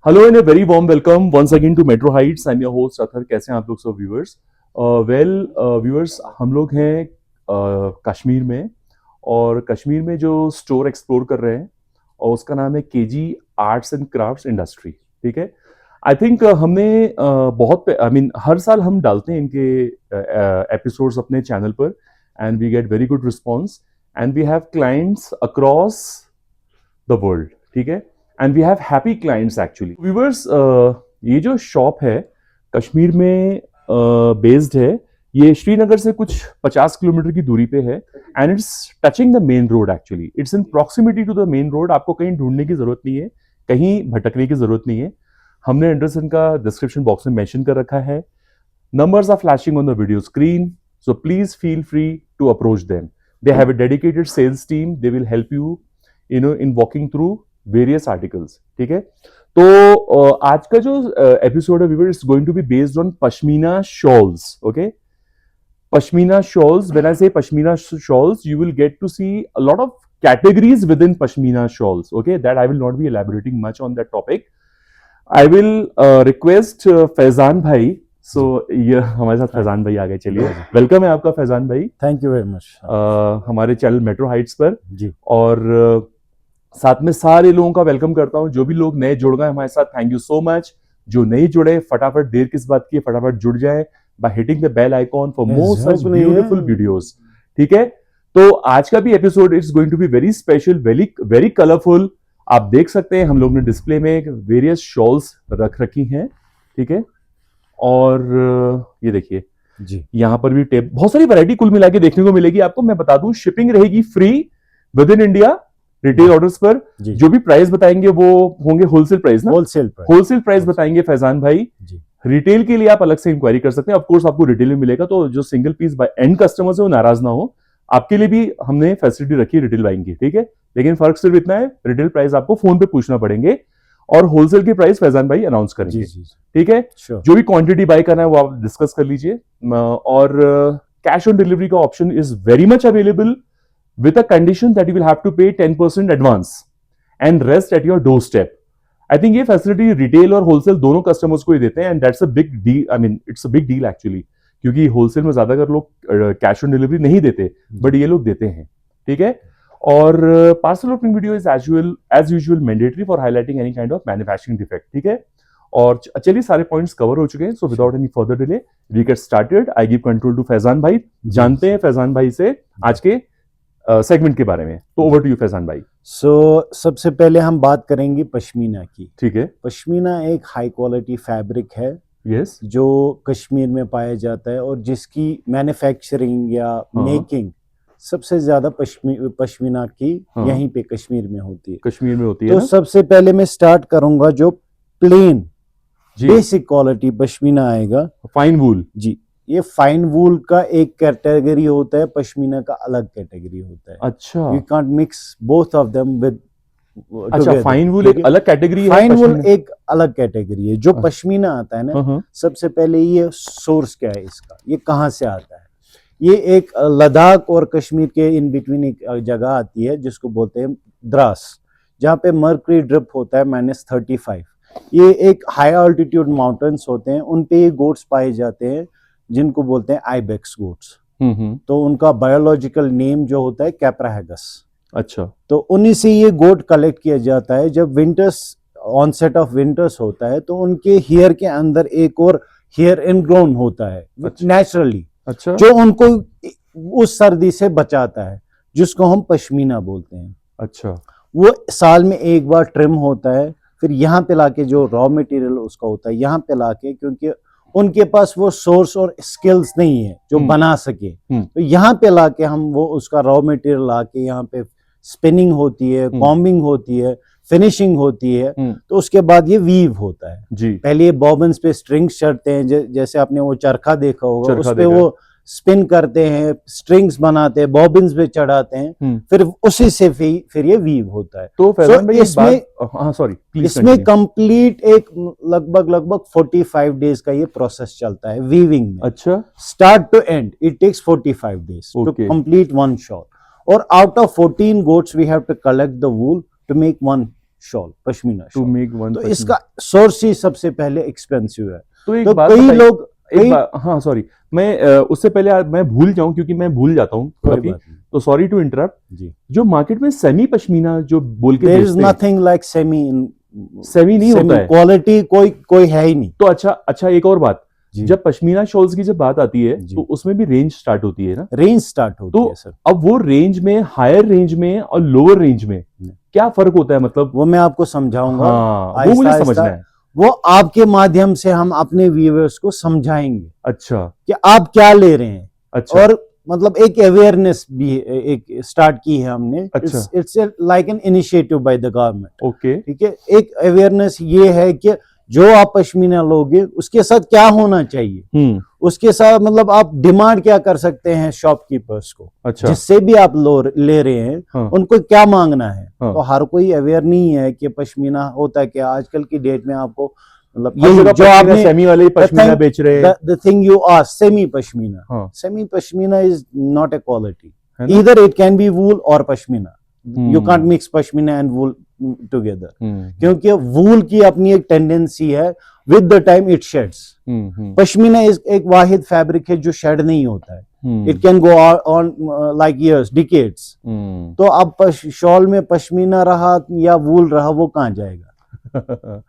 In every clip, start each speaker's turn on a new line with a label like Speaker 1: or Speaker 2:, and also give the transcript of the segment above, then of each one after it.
Speaker 1: Hello and a very warm welcome once again to Metro Heights. I am your host Athar. कैसे हैं आप लोग सब व्यूअर्स? व्यूअर्स, हम लोग हैं कश्मीर में, और कश्मीर में जो स्टोर एक्सप्लोर कर रहे हैं और उसका नाम है KG arts and crafts industry. ठीक है। आई थिंक हमने बहुत आई मीन हर साल हम डालते हैं इनके एपिसोड्स अपने चैनल पर, and we get very good response, and we have clients across the world. ठीक है। And we have happy clients actually. Viewers, ये जो शॉप है कश्मीर में बेस्ड है। ये श्रीनगर से कुछ 50 किलोमीटर की दूरी पे है, and it's touching the main road. Actually it's in proximity to the main road. आपको कहीं ढूंढने की जरूरत नहीं है, कहीं भटकने की जरूरत नहीं है। हमने एड्रेस इनका डिस्क्रिप्शन बॉक्स में मेंशन कर रखा है। Numbers are flashing on the video screen, so please feel free to approach them. They have a dedicated sales team. They will help you, in walking through various articles. ठीक है। तो आज का जो एपिसोड है viewer, it's going to be based on pashmina shawls. Okay, pashmina shawls. When I say pashmina shawls, you will get to see a lot of categories within pashmina shawls. Okay, that I will not be elaborating much on that topic. I will request Faizan भाई। सो ये हमारे साथ फैजान भाई आ गए। चलिए, welcome है आपका फैजान भाई।
Speaker 2: थैंक यू वेरी मच
Speaker 1: हमारे चैनल मेट्रो हाइट्स पर
Speaker 2: जी।
Speaker 1: और साथ में सारे लोगों का वेलकम करता हूँ। जो भी लोग नए जुड़ गए हमारे साथ, थैंक यू सो मच। जो नहीं जुड़े, फटाफट, देर किस बात की, फटाफट जुड़ जाए by hitting the bell icon for more such beautiful videos. ठीक है। तो आज का भी episode it's going to be very special, very very colourful. आप देख सकते हैं हम लोग ने डिस्प्ले में वेरियस शॉल्स रख रखी हैं। ठीक है। और ये देखिए
Speaker 2: जी,
Speaker 1: यहाँ पर भी टेप, बहुत सारी वैरायटी कुल मिला के देखने को मिलेगी आपको। मैं बता दूं, शिपिंग रहेगी free with in India retail orders पर। जो भी प्राइस बताएंगे वो होंगे होलसेल प्राइस ना, होलसेल प्राइस बताएंगे फैजान भाई जी। रिटेल के लिए आप अलग से इंक्वायरी कर सकते हैं। ऑफ कोर्स आपको रिटेल में मिलेगा, तो जो single piece by end customers है वो नाराज ना हो। आपके लिए भी हमने फैसिलिटी रखी है रिटेल बाइंग की। ठीक है। लेकिन फर्क सिर्फ इतना है, रिटेल प्राइस आपको फोन पे पूछना पड़ेंगे और होलसेल की प्राइस फैजान भाई अनाउंस करेंगे। ठीक है। जो भी क्वांटिटी बाय करना है वो आप डिस्कस कर लीजिए। और कैश ऑन डिलीवरी का option is very much available with a condition that you will have to pay 10% advance and rest at your door step. I think ये फैसिलिटी रिटेल और होलसेल दोनों कस्टमर्स को ही देते हैं, and that's a big deal. I mean it's a big deal actually, क्योंकि wholesale में ज्यादातर लोग कैश ऑन डिलीवरी नहीं देते, बट ये लोग देते हैं। ठीक है। और parcel opening video is as usual mandatory for highlighting any kind of manufacturing defect. ठीक है। और चलिए, सारे पॉइंट्स कवर हो चुके हैं, so without any further delay we get started. I give control to Faizan भाई। जानते हैं फैजान भाई से आज के सेगमेंट के बारे में। तो ओवर टू यू फैजान भाई।
Speaker 2: सबसे पहले हम बात करेंगे पश्मीना की।
Speaker 1: ठीक है।
Speaker 2: पश्मीना एक हाई क्वालिटी फैब्रिक है,
Speaker 1: यस,
Speaker 2: जो कश्मीर में पाया जाता है और जिसकी मैन्युफैक्चरिंग या मेकिंग सबसे ज्यादा पश्मीना की यहीं पे कश्मीर में होती है।
Speaker 1: कश्मीर में होती है
Speaker 2: तो
Speaker 1: ना?
Speaker 2: सबसे पहले मैं स्टार्ट करूंगा जो प्लेन बेसिक क्वालिटी पश्मीना आएगा, फाइन वूल जी। ये फाइन वूल का एक कैटेगरी होता है, पश्मीना का अलग कैटेगरी होता है।
Speaker 1: अच्छा,
Speaker 2: you can't mix both of them with.
Speaker 1: अच्छा, फाइन वूल एक अलग कैटेगरी है,
Speaker 2: फाइन वूल एक अलग कैटेगरी है। जो पश्मीना आता है ना, सबसे पहले ये सोर्स क्या है इसका, ये कहाँ से आता है? ये एक लद्दाख और कश्मीर के इन बिटवीन एक जगह आती है जिसको बोलते हैं द्रास, जहाँ पे मर्करी ड्रिप होता है -35। ये एक हाई ऑल्टीट्यूड माउंटेन्स होते हैं, उन पे ये गोट्स पाए जाते हैं जिनको बोलते हैं आइबेक्स गोट्स। तो उनका बायोलॉजिकल नेम जो होता है कैप्राहेगस। अच्छा। तो उन्हीं से ये गोट कलेक्ट किया जाता है। जब विंटर्स, ऑनसेट ऑफ विंटर्स होता है, तो उनके हेयर के अंदर एक और हेयर इनग्रोन होता है नेचुरली। अच्छा। जो उनको उस सर्दी से बचाता है, जिसको हम पश्मीना बोलते हैं। अच्छा। वो साल में एक बार ट्रिम होता है, फिर यहाँ पे लाके जो रॉ मटेरियल उसका होता है यहाँ पे लाके, क्योंकि उनके पास वो सोर्स और स्किल्स नहीं है जो बना सके, तो यहाँ पे लाके हम वो उसका रॉ मटेरियल लाके यहाँ पे स्पिनिंग होती है, कॉम्बिंग होती है, फिनिशिंग होती है, तो उसके बाद ये वीव होता है जी। पहले ये बॉबन्स पे स्ट्रिंग्स चढ़ते हैं, जैसे आपने वो चरखा देखा होगा, उस पे वो स्पिन करते हैं, स्ट्रिंग्स बनाते हैं, बॉबिन्स पे चढ़ाते हैं, फिर उसी से फिर ये वीव होता है। तो इसमें कंप्लीट एक लगभग 45 डेज का ये प्रोसेस चलता है वीविंग में। अच्छा। Start to end it takes 45 days to complete one shot. और out of 14 goats we have to collect the wool to make one shawl, pashmina
Speaker 1: to
Speaker 2: shawl.
Speaker 1: Make one.
Speaker 2: तो इसका सोर्स ही सबसे पहले एक्सपेंसिव है।
Speaker 1: तो एक
Speaker 2: तो
Speaker 1: बात
Speaker 2: कई
Speaker 1: बताइए,
Speaker 2: लोग
Speaker 1: हाँ सॉरी, मैं उससे पहले मैं भूल जाऊं क्योंकि मैं भूल जाता हूँ
Speaker 2: कोई
Speaker 1: काफी,
Speaker 2: बात नहीं
Speaker 1: तो सॉरी टू इंटरप्ट।
Speaker 2: जी।
Speaker 1: जो मार्केट में सेमी पश्मीना जो बोल के
Speaker 2: देयर इज
Speaker 1: बेचते हैं,
Speaker 2: नथिंग लाइक सेमी
Speaker 1: नहीं होता है
Speaker 2: क्वालिटी, कोई है ही नहीं।
Speaker 1: तो अच्छा एक और बात,
Speaker 2: जी।
Speaker 1: जब पश्मीना शॉल्स की जब बात आती है
Speaker 2: जी।
Speaker 1: तो उसमें भी रेंज स्टार्ट होती है ना,
Speaker 2: रेंज स्टार्ट होती
Speaker 1: तो
Speaker 2: है सर।
Speaker 1: अब वो रेंज में, हायर रेंज में और लोअर रेंज में क्या फर्क होता है, मतलब
Speaker 2: वो मैं आपको समझाऊंगा।
Speaker 1: हाँ वो मुझे समझना है।
Speaker 2: वो आपके माध्यम से हम अपने व्यूअर्स को समझाएंगे
Speaker 1: अच्छा
Speaker 2: कि आप क्या ले रहे हैं।
Speaker 1: अच्छा,
Speaker 2: और मतलब एक अवेयरनेस भी एक स्टार्ट की है हमने।
Speaker 1: अच्छा।
Speaker 2: It's like an initiative by the government.
Speaker 1: Okay,
Speaker 2: ठीक है, एक अवेयरनेस ये है कि जो आप पश्मीना लोगे उसके साथ क्या होना चाहिए, उसके साथ मतलब आप डिमांड क्या कर सकते हैं शॉपकीपर्स को,
Speaker 1: अच्छा,
Speaker 2: जिससे भी आप ले रहे हैं,
Speaker 1: हाँ,
Speaker 2: उनको क्या मांगना है।
Speaker 1: हाँ।
Speaker 2: तो हर कोई अवेयर नहीं है कि पश्मीना होता है कि आजकल की डेट में आपको मतलब
Speaker 1: हर
Speaker 2: ये
Speaker 1: जगह
Speaker 2: जो आपने
Speaker 1: सेमी वाले पश्मीना बेच रहे हैं।
Speaker 2: the thing you asked, semi pashmina.
Speaker 1: हाँ,
Speaker 2: Semi pashmina is not a quality.
Speaker 1: है ना?
Speaker 2: Either it can be wool or pashmina. You can't
Speaker 1: hmm,
Speaker 2: mix pashmina and wool together.
Speaker 1: हम्म,
Speaker 2: क्योंकि वूल की अपनी एक टेंडेंसी है, with the time it shades. Pashmina एक वाहिद fabric है जो शेड नहीं होता है। It can go on like years, decades. तो अब शॉल में पश्मीना रहा या वूल रहा, वो कहाँ जाएगा?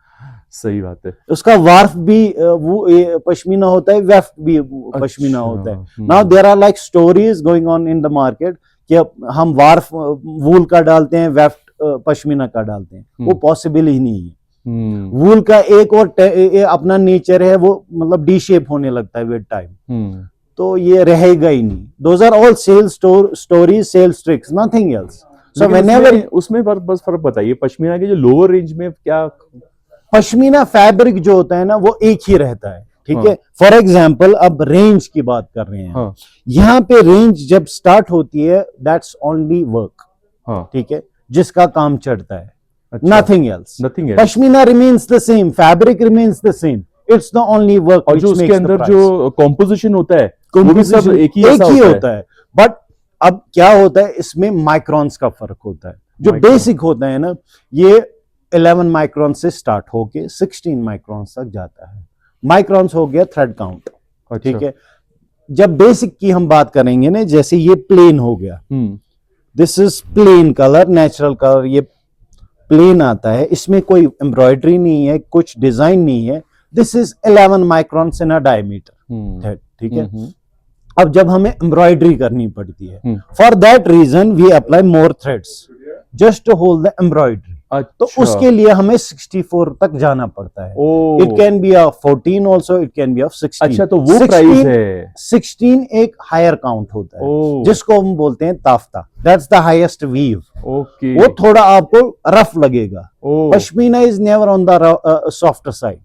Speaker 1: सही बात है।
Speaker 2: उसका वार्फ भी वो पश्मीना होता है, वेफ्ट भी पश्मीना होता है। Now there are like stories going on in the market कि हम वार्फ वूल का डालते हैं, वेफ्ट पश्मीना का डालते हैं। वो पॉसिबल ही नहीं है। वूल का एक और अपना नेचर है, वो मतलब डी शेप होने लगता है विद टाइम। तो ये रहेगा ही नहीं। Those are all sale stories, sales tricks, nothing else. So whenever
Speaker 1: उसमें बस फर्क बताइए, पश्मीना के जो लोअर रेंज में क्या,
Speaker 2: पश्मीना फैब्रिक जो होता है ना वो एक ही रहता है। ठीक है, फॉर एग्जाम्पल अब रेंज की बात कर रहे हैं, यहाँ पे रेंज जब स्टार्ट होती है, दैट्स ओनली वर्क। ठीक है, जिसका काम चढ़ता है, nothing else. Pashmina remains the same, fabric remains the same, it's the only work.
Speaker 1: और जो उसके अंदर जो कॉम्पोजिशन होता है वो भी सब एक ही
Speaker 2: होता है। बट अब क्या होता है, इसमें माइक्रॉन्स का फर्क होता है। जो बेसिक होता है ना, ये 11 माइक्रॉन से स्टार्ट होके 16 माइक्रॉन तक जाता है। माइक्रॉन्स हो गया थ्रेड काउंट। ठीक है, जब बेसिक की हम बात करेंगे ना, जैसे ये प्लेन हो गया, this is plain colour, natural colour, ये प्लेन आता है, इसमें कोई एम्ब्रॉयडरी नहीं है, कुछ डिजाइन नहीं है। This is 11 micron in a diameter. ठीक है, अब जब हमें एम्ब्रॉयडरी करनी पड़ती है, for that reason we apply more threads just to hold the embroidery. तो उसके लिए हमें 64 तक जाना पड़ता है। It can be of 14 also, it can be of 16।
Speaker 1: अच्छा, तो वो प्राइस है।
Speaker 2: 16 एक हायर काउंट होता है, जिसको हम बोलते हैं taffeta. That's the highest weave.
Speaker 1: Okay,
Speaker 2: वो थोड़ा आपको रफ लगेगा। Pashmina is never on the softer side.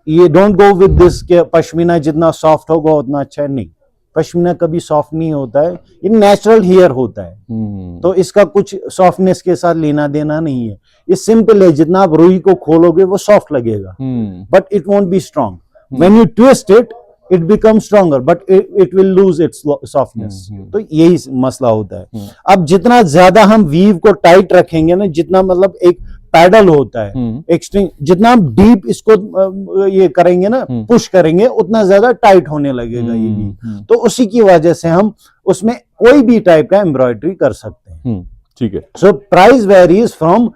Speaker 2: ये डोंट गो विद दिस के पश्मीना जितना सॉफ्ट होगा उतना अच्छा है, नहीं। पश्मीना कभी सॉफ्ट नहीं होता है, ये नेचुरल हेयर होता है। तो इसका कुछ सॉफ्टनेस के साथ लेना देना नहीं है। ये सिंपल है, जितना आप रुई को खोलोगे वो सॉफ्ट लगेगा, but it won't be strong. When you twist it, it become stronger, but it will lose its softness. तो यही मसला होता है। अब जितना ज्यादा हम वीव को टाइट रखेंगे ना, जितना मतलब एक पैडल होता है, एक्सट्रीम, जितना हम डीप इसको ये करेंगे ना, पुश करेंगे, उतना ज्यादा टाइट होने लगेगा ये वीव। तो उसी की वजह से हम उसमें कोई भी टाइप का एम्ब्रॉयडरी कर सकते हैं।
Speaker 1: ठीक है,
Speaker 2: so price varies from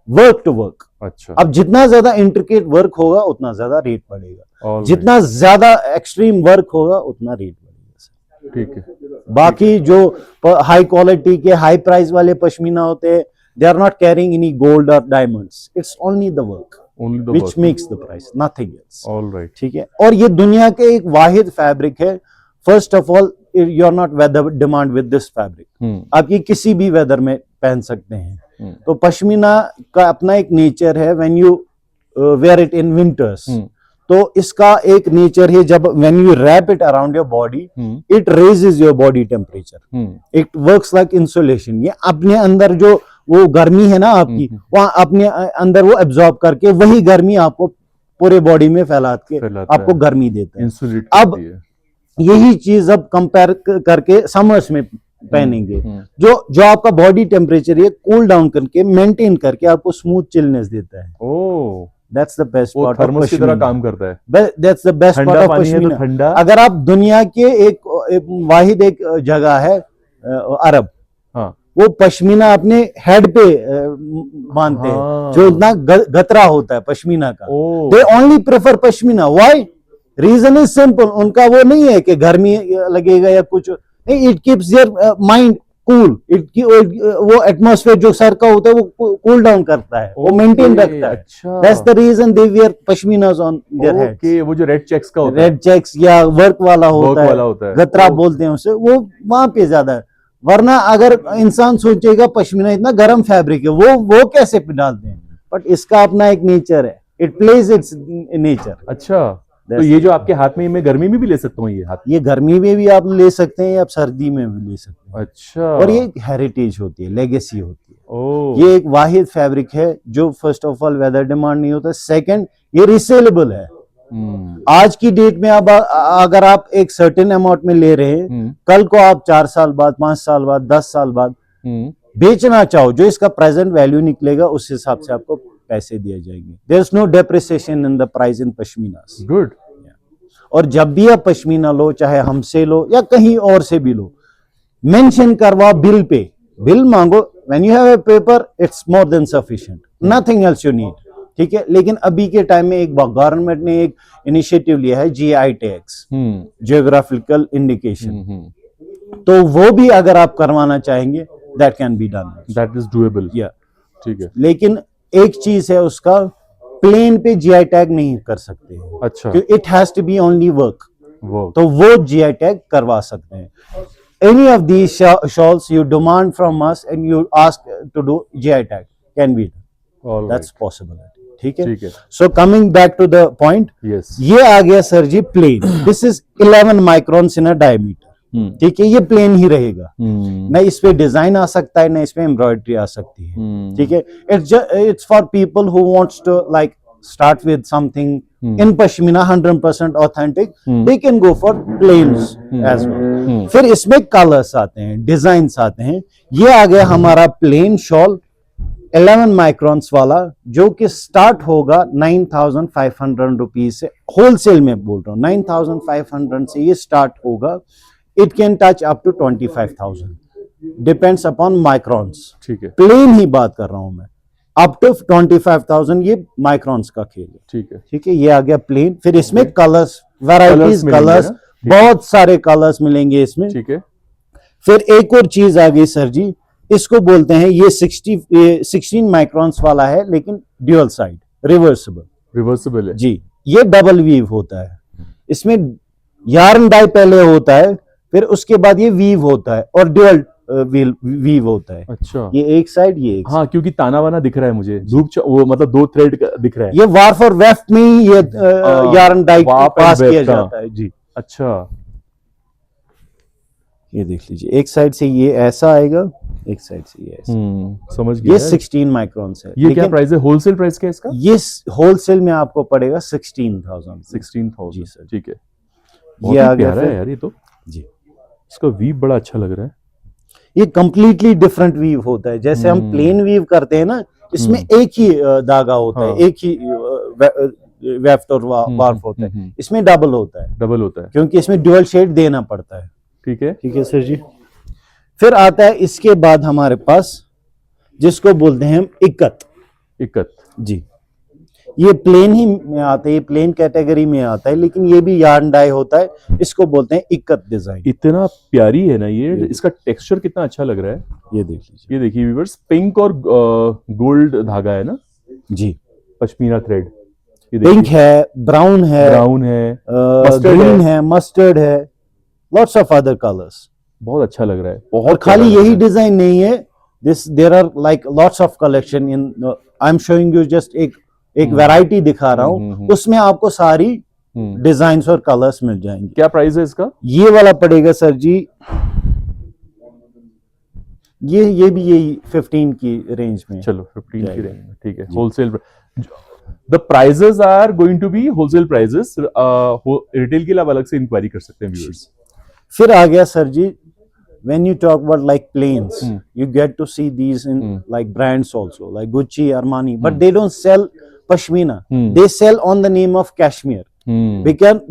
Speaker 2: work to work.
Speaker 1: अच्छा,
Speaker 2: अब जितना ज्यादा इंट्रिकेट वर्क होगा उतना ज्यादा रेट बढ़ेगा, जितना ज्यादा एक्सट्रीम वर्क होगा उतना रेट बढ़ेगा।
Speaker 1: ठीक है,
Speaker 2: बाकी जो हाई क्वालिटी के हाई प्राइस वाले पश्मीना होते हैं, they are not carrying any gold or diamonds, it's only the work which makes the price, nothing else.
Speaker 1: All right.
Speaker 2: ठीक है, और ये दुनिया के एक वाहिद फैब्रिक है। First of all, you are not weather demand with this fabric. आप ये किसी भी वेदर में पहन सकते हैं। तो पश्मीना का अपना एक नेचर है। when you wear it in winters, तो इसका एक नेचर है, जब when you wrap it around your body, it raises your body temperature. It works like insulation. ये अपने अंदर जो वो गर्मी है ना आपकी, वहां अपने अंदर वो एब्जॉर्ब करके वही गर्मी आपको पूरे बॉडी में फैला के आपको गर्मी देता है। अब यही चीज अब कंपेयर करके समर्स में पहनेंगे जो आपका बॉडी टेम्परेचर ये कूल डाउन करके मेंटेन करके आपको स्मूथ चिलनेस देता है।
Speaker 1: ओह,
Speaker 2: दैट्स द बेस्ट
Speaker 1: वो
Speaker 2: पार्ट ऑफ
Speaker 1: थर्मस की तरह काम करता है।
Speaker 2: दैट्स द बेस्ट
Speaker 1: ठंडा
Speaker 2: पार्ट ऑफ
Speaker 1: पानी है तो
Speaker 2: पश्मीना।
Speaker 1: ठंडा।
Speaker 2: अगर आप दुनिया के वाहिद एक जगह है अरब,
Speaker 1: हाँ,
Speaker 2: वो पश्मीना अपने हेड पे बांधते हैं,
Speaker 1: हाँ।
Speaker 2: जो इतना गतरा होता है पश्मीना का।
Speaker 1: Oh,
Speaker 2: they only prefer pashmina. Why? Reason is simple, उनका वो नहीं है कि गर्मी लगेगा या कुछ नहीं, it keeps their mind cool. वो एटमॉस्फेयर जो सर का होता है वो कूल डाउन करता है, वो मेंटेन रखता है।
Speaker 1: अच्छा,
Speaker 2: that's the reason they wear pashminas on their heads.
Speaker 1: Okay, वो जो रेड चेक्स का होता है,
Speaker 2: रेड चेक्स या वर्क वाला होता है, गतरा
Speaker 1: ओह,
Speaker 2: बोलते हैं उसे, वो वहां पे ज्यादा है। वरना अगर इंसान सोचेगा पश्मीना इतना गर्म फैब्रिक है, वो कैसे डालते हैं, बट इसका अपना एक नेचर है, इट प्लेज इट्स नेचर।
Speaker 1: अच्छा, तो ये जो आपके हाथ में, मैं गर्मी में भी ले सकता हूँ ये हाथ?
Speaker 2: ये गर्मी में भी आप ले सकते हैं, आप सर्दी में भी ले सकते हैं।
Speaker 1: अच्छा,
Speaker 2: और ये हेरिटेज होती है, लेगेसी होती है।
Speaker 1: ओह,
Speaker 2: ये एक वाहिद फैब्रिक है जो first of all weather demand नहीं होता, सेकंड ये रिसेलेबल है। आज की डेट में अब अगर आप एक सर्टेन अमाउंट में ले रहे हैं, कल को आप 4 साल बाद, 5 साल बाद, 10 साल बाद बेचना चाहो, जो इसका प्रेजेंट वैल्यू निकलेगा उस हिसाब से आपको पैसे दिए जाएंगे। There is no depreciation in the price in pashminas.
Speaker 1: Good.
Speaker 2: और जब भी आप पश्मीना लो, चाहे हमसे लो या कहीं और से भी लो, मेंशन करवा बिल पे, बिल मांगो। When you have a paper it's more than sufficient, nothing else you need. ठीक है, लेकिन अभी के टाइम में एक गवर्नमेंट ने एक इनिशिएटिव लिया है, जीआई टैग्स, जियोग्राफिकल इंडिकेशन, तो वो भी अगर आप करवाना चाहेंगे that can be done,
Speaker 1: that is doable.
Speaker 2: या
Speaker 1: ठीक है,
Speaker 2: लेकिन एक चीज है, उसका प्लेन पे जीआई टैग नहीं कर सकते हैं।
Speaker 1: अच्छा,
Speaker 2: क्योंकि it has to be only work,
Speaker 1: वो
Speaker 2: तो वो जीआई टैग करवा सकते हैं। Any of these shawls you demand from us and you ask to do GI tag, can be done, that's possible. ठीक है,
Speaker 1: ठीक है।
Speaker 2: So coming back to the point,
Speaker 1: yes,
Speaker 2: ये आ गया sir ji plain. This is 11 microns in a diameter. ठीक है, ये प्लेन ही रहेगा, न इस पे डिजाइन आ सकता है, न इस पे एम्ब्रॉयडरी आ सकती है। ठीक है, it's for people who wants to like start with something in pashmina 100% authentic, they can go for plains as well. फिर इसमें कलर्स आते हैं, डिजाइन्स आते हैं। ये आ गया हमारा प्लेन शॉल 11 माइक्रॉन्स वाला, जो कि स्टार्ट होगा 9,500 रुपीज से। होलसेल में बोल रहा हूँ, 9,500 से ये स्टार्ट होगा। It can touch up to 25,000, depends upon microns. ठीक है, प्लेन ही बात कर रहा हूं मैं, अप टू 25,000 ये माइक्रॉन्स का खेल है। ठीक है, ठीक है, ये आ गया प्लेन। फिर इसमें कलर्स, वैराइटीज कलर्स, बहुत सारे कलर्स मिलेंगे इसमें। ठीक है, फिर एक और चीज आ गई सर जी, इसको बोलते हैं, ये 16 माइक्रॉन्स वाला है, लेकिन ड्यूअल साइड रिवर्सिबल है जी। ये डबल वीव होता है, इसमें यार्न डाई पहले होता है, फिर उसके बाद ये वीव होता है और ड्यूअल वीव होता है। अच्छा, ये एक साइड, ये एक, हाँ, क्योंकि ताना वाना दिख रहा है मुझे, धूप वो मतलब 2 थ्रेड दिख रहा है। ये वार्फ और वेफ्ट में ही ये यार्न डाई पास किया जाता है जी। अच्छा, ये देख लीजिए, एक साइड से ये ऐसा आएगा, एक साइड से ये ऐसा। समझ गया। ये 16 माइक्रॉन्स है। ये क्या प्राइस है? होलसेल प्राइस क्या है इसका? ये होलसेल में आपको पड़ेगा 16,000 जी सर। ठीक है, ये आ गया है यार, ये तो जी, इसका वीव बड़ा अच्छा लग रहा है। ये कंप्लीटली डिफरेंट वीव होता है। जैसे हम प्लेन वीव करते हैं ना, इसमें एक ही धागा होता है, एक ही वेफ्ट और वार्फ होता है। इसमें डबल होता है, क्योंकि इसमें ड्यूअल शेड देना पड़ता है। ठीक है, ठीक है सर जी। फिर आता है इसके बाद हमारे पास, जिसको बोलते हैं हम इक्कत जी। ये प्लेन ही में आता है, ये प्लेन कैटेगरी में आता है, लेकिन ये भी यार्न डाई होता है। इसको बोलते हैं इक्कत डिजाइन। इतना प्यारी है ना ये, इसका टेक्सचर कितना अच्छा लग रहा है। ये देख लीजिए, ये देखिए व्यूअर्स, पिंक और गोल्ड धागा है ना जी, पश्मीना थ्रेड। पिंक है, ब्राउन है, ग्रीन है, मस्टर्ड है, लॉट्स ऑफ अदर कलर्स। बहुत अच्छा लग रहा है। और खाली यही डिजाइन नहीं है, there are like lots of collection in, I am showing you just एक वैरायटी दिखा रहा हूँ, उसमें आपको सारी डिजाइन्स और कलर्स मिल जाएंगे। क्या प्राइस है इसका? ये वाला पड़ेगा सर जी, ये भी यही 15 की रेंज में। चलो 15 की रेंज में, ठीक है। Wholesale, the prices are going to be wholesale prices. Retail के लिए आप अलग से इंक्वायरी कर सकते हैं व्यूअर्स। फिर आ गया sir ji when you talk about like planes,
Speaker 1: Hmm.
Speaker 2: you get to see these in
Speaker 1: Hmm.
Speaker 2: like brands also, like Gucci, Armani, but
Speaker 1: Hmm.
Speaker 2: they don't sell pashmina.
Speaker 1: Hmm.
Speaker 2: They sell on the name of cashmere
Speaker 1: Hmm.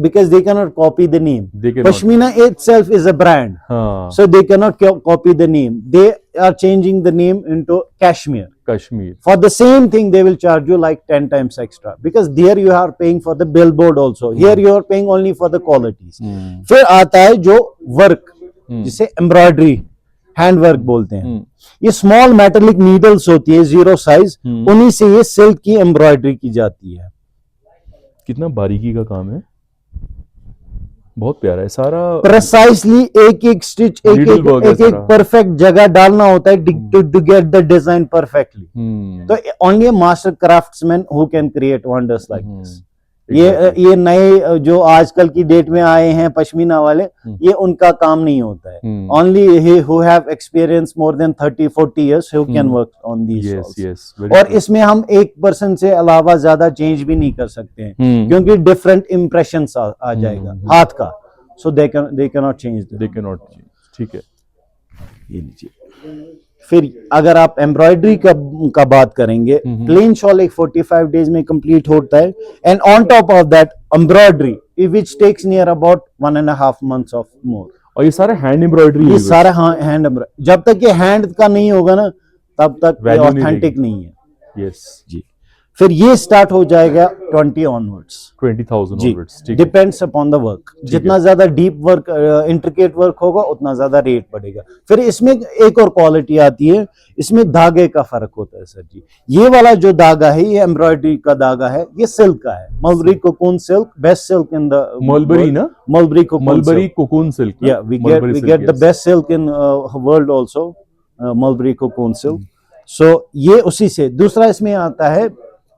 Speaker 2: because they cannot copy the name.
Speaker 1: They cannot.
Speaker 2: Pashmina itself is a brand,
Speaker 1: हाँ,
Speaker 2: so they cannot copy the name. They are changing the name into cashmere.
Speaker 1: Kashmir.
Speaker 2: For the same thing, they will charge you like 10 times extra because there you are paying for the billboard also. Here you are paying only for the qualities.
Speaker 1: Hmm.
Speaker 2: फिर आता है जो work,
Speaker 1: Hmm.
Speaker 2: जिसे embroidery hand work बोलते हैं.
Speaker 1: Hmm.
Speaker 2: ये small metallic needles होती है 0 साइज,
Speaker 1: Hmm.
Speaker 2: उन्हीं से ये सिल्क की एम्ब्रॉयडरी की जाती है.
Speaker 1: कितना बारीकी का काम है, बहुत प्यारा है सारा.
Speaker 2: प्रिसाइसली एक एक स्टिच, एक
Speaker 1: Needle
Speaker 2: एक
Speaker 1: work है
Speaker 2: एक एक
Speaker 1: सारा.
Speaker 2: परफेक्ट जगह डालना होता है to get the design perfectly.
Speaker 1: Hmm.
Speaker 2: तो only a master craftsman who can create wonders like
Speaker 1: Hmm.
Speaker 2: This.
Speaker 1: Exactly.
Speaker 2: ये नए जो आजकल की डेट में आए हैं पश्मीना वाले, ये उनका काम नहीं होता है.
Speaker 1: Hmm.
Speaker 2: Only he who have experience more than 30-40 years who can work on these.
Speaker 1: Yes, yes. Very
Speaker 2: और
Speaker 1: true.
Speaker 2: इसमें हम 1% से अलावा ज्यादा चेंज भी नहीं कर सकते हैं,
Speaker 1: Hmm.
Speaker 2: क्योंकि डिफरेंट इम्प्रेशन आ जाएगा हाथ का. So they can not change.
Speaker 1: They cannot change. ठीक है.
Speaker 2: ये लीजिए. फिर अगर आप एम्ब्रॉयडरी का बात करेंगे, प्लेन शॉल एक 45 डेज में कंप्लीट होता है. And on top of that embroidery which takes near about 1.5 months of more.
Speaker 1: और ये सारा हैंड एम्ब्रॉयडरी है.
Speaker 2: ये सारा हैंड एम्ब्रॉयडरी. जब तक ये हैंड का नहीं होगा ना, तब तक ये
Speaker 1: Value नहीं
Speaker 2: ऑथेंटिक
Speaker 1: रहेगी.
Speaker 2: नहीं है.
Speaker 1: Yes.
Speaker 2: जी. फिर ये स्टार्ट हो जाएगा 20 ऑनवर्ड्स.
Speaker 1: 20,000
Speaker 2: जी,
Speaker 1: onwards. ठीक है.
Speaker 2: Depends upon the work. जितना ज्यादा डीप वर्क, इंट्रिकेट वर्क होगा, उतना ज्यादा रेट बढ़ेगा. फिर इसमें एक और क्वालिटी आती है, इसमें धागे का फर्क होता है सर जी. ये वाला जो धागा है, ये एम्ब्रॉयडरी का धागा है, ये सिल्क का है. Mulberry cocoon silk, best silk in the
Speaker 1: mulberry ना,
Speaker 2: mulberry cocoon.
Speaker 1: Mulberry cocoon silk.
Speaker 2: या we get the best silk in world also, mulberry cocoon silk. So ये उसी से. दूसरा इसमें आता है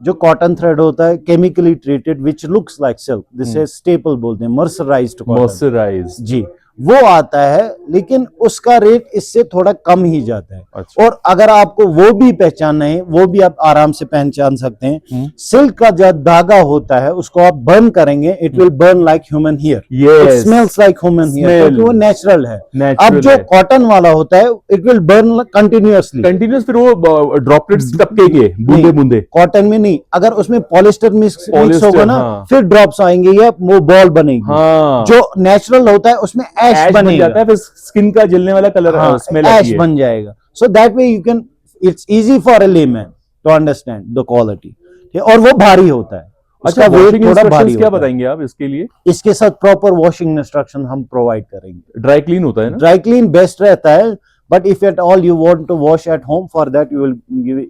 Speaker 2: जो कॉटन थ्रेड होता है, chemically treated which looks like silk, जिसे स्टेपल बोलते हैं, मर्सराइज्ड कॉटन.
Speaker 1: मॉइस्चराइज्ड.
Speaker 2: जी, वो आता है, लेकिन उसका रेट इससे थोड़ा कम ही जाता है.
Speaker 1: अच्छा.
Speaker 2: और अगर आपको वो भी पहचानना है, वो भी आप आराम से पहचान सकते हैं. सिल्क का जो धागा होता है, उसको आप बर्न करेंगे, it will burn like human hair. It
Speaker 1: Yes.
Speaker 2: Smells like human hair, क्योंकि वो नेचुरल है.
Speaker 1: Natural
Speaker 2: अब जो
Speaker 1: है.
Speaker 2: कॉटन वाला होता है, it will burn continuously.
Speaker 1: Continuous. फिर वो ड्रॉपलेट्स टपकेंगे बूंदे बूंदे.
Speaker 2: कॉटन में नहीं, अगर उसमें पॉलिस्टर मिक्स
Speaker 1: Polyester,
Speaker 2: होगा ना,
Speaker 1: हाँ.
Speaker 2: फिर ड्रॉप्स आएंगे या वो बॉल बनेगी.
Speaker 1: हाँ.
Speaker 2: जो नेचुरल होता है उसमें
Speaker 1: ऐश
Speaker 2: ऐश
Speaker 1: बन
Speaker 2: बनेगा.
Speaker 1: जाता है, फिर स्किन का जलने वाला कलर, स्मेल आती
Speaker 2: ऐश
Speaker 1: है.
Speaker 2: बन जाएगा. So that way you can, it's easy for a layman to understand the quality. और वो भारी होता है.
Speaker 1: अच्छा,
Speaker 2: उसका weight
Speaker 1: वॉशिंग
Speaker 2: थोड़ा
Speaker 1: इंस्ट्रक्शंस
Speaker 2: भारी
Speaker 1: क्या
Speaker 2: होता है.
Speaker 1: बताएंगे आप इसके लिए?
Speaker 2: इसके साथ प्रॉपर वॉशिंग इंस्ट्रक्शन हम प्रोवाइड करेंगे.
Speaker 1: ड्राई क्लीन होता है ना?
Speaker 2: ड्राई क्लीन बेस्ट रहता है, but if at all you want to wash at home, for that you will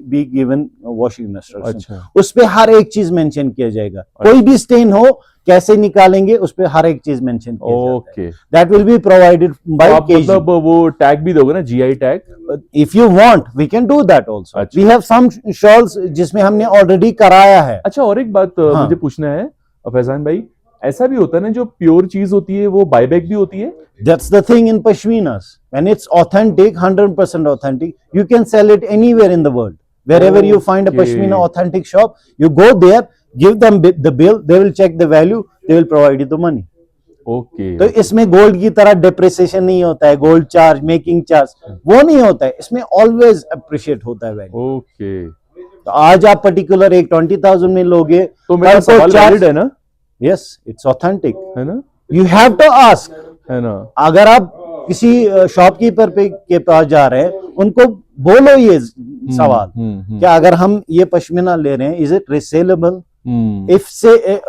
Speaker 2: be given washing instruction.
Speaker 1: अच्छा.
Speaker 2: उस पे हर एक चीज मेंशन किया जाएगा. कोई भी स्टेन हो, कैसे निकालेंगे, उस पे हर एक चीज मेंशन किया जाता है.
Speaker 1: Okay.
Speaker 2: That will be provided by
Speaker 1: आप
Speaker 2: केजी.
Speaker 1: मतलब वो टैग भी दोगे ना, GI tag?
Speaker 2: If you want we can do that also.
Speaker 1: अच्छा.
Speaker 2: वी हैव सम शॉल्स जिसमें हमने ऑलरेडी कराया है.
Speaker 1: अच्छा, और एक बात
Speaker 2: हाँ.
Speaker 1: मुझे पूछना है फैजान भाई, ऐसा भी होता है ना, जो प्योर चीज होती है वो बायबैक भी होती है?
Speaker 2: That's the thing in pashminas. When it's authentic, 100% authentic, you can sell it anywhere in the world. Wherever you find a
Speaker 1: Okay.
Speaker 2: pashmina authentic shop, you go there, give them the bill, they will check the value, they will provide you the money.
Speaker 1: Okay.
Speaker 2: तो इसमें gold की तरह depreciation नहीं होता है, gold charge, making charge, वो नहीं होता है. इसमें ऑलवेज अप्रिशिएट होता है वैल्यू.
Speaker 1: ओके.
Speaker 2: तो आज आप पर्टिकुलर एक 20,000 में लोगे,
Speaker 1: तो मेरा सवाल वैलिड है ना?
Speaker 2: Yes, it's authentic.
Speaker 1: है ना?
Speaker 2: You have to ask.
Speaker 1: है ना?
Speaker 2: अगर आप किसी शॉपकीपर के पास जा रहे हैं, उनको बोलो ये सवाल, क्या अगर हम ये पश्मीना ले रहे हैं, इज इट रिसेलेबल? इफ से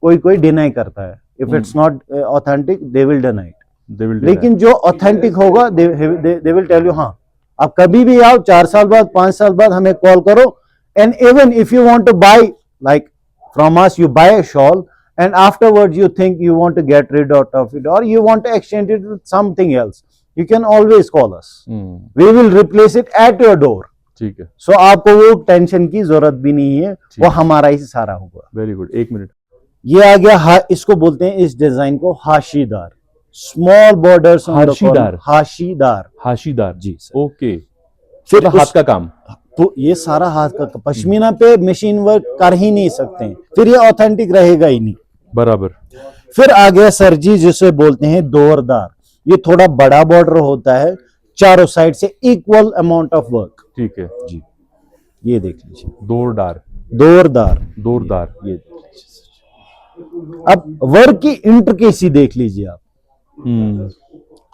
Speaker 2: कोई डिनाई करता है, if it's not authentic they will deny it. लेकिन जो ऑथेंटिक होगा दे विल टेल यू. हाँ, आप कभी भी आओ, 4 साल बाद, 5 साल बाद हमें कॉल करो. And even if you want to buy like from us, you buy a shawl and afterwards you think you want to get rid of it or you want to exchange it with something else, you can always call us. We will replace it at your door.
Speaker 1: ठीक है.
Speaker 2: So आपको वो tension की जरूरत भी नहीं है, वो हमारा ही सारा होगा.
Speaker 1: Very good. 1 मिनट.
Speaker 2: ये आ गया, इसको बोलते हैं इस डिजाइन को हाशीदार. Small borders.
Speaker 1: हाशीदार.
Speaker 2: हाशीदार.
Speaker 1: हाशीदार.
Speaker 2: जी सर.
Speaker 1: ओके.
Speaker 2: फिर
Speaker 1: हाथ का काम.
Speaker 2: तो ये सारा हाथ का पश्मीना पे मशीन वर्क कर ही नहीं सकते हैं, फिर ये ऑथेंटिक रहेगा ही नहीं.
Speaker 1: बराबर.
Speaker 2: फिर आ गया सर जी जिसे बोलते हैं दोरदार. ये थोड़ा बड़ा बॉर्डर होता है, चारों साइड से इक्वल अमाउंट ऑफ वर्क।
Speaker 1: ठीक है
Speaker 2: जी, ये देख लीजिए,
Speaker 1: दोरदार
Speaker 2: दोरदार ये देख लीजिए। अब वर्क की इंट्रिकेसी देख लीजिए आप।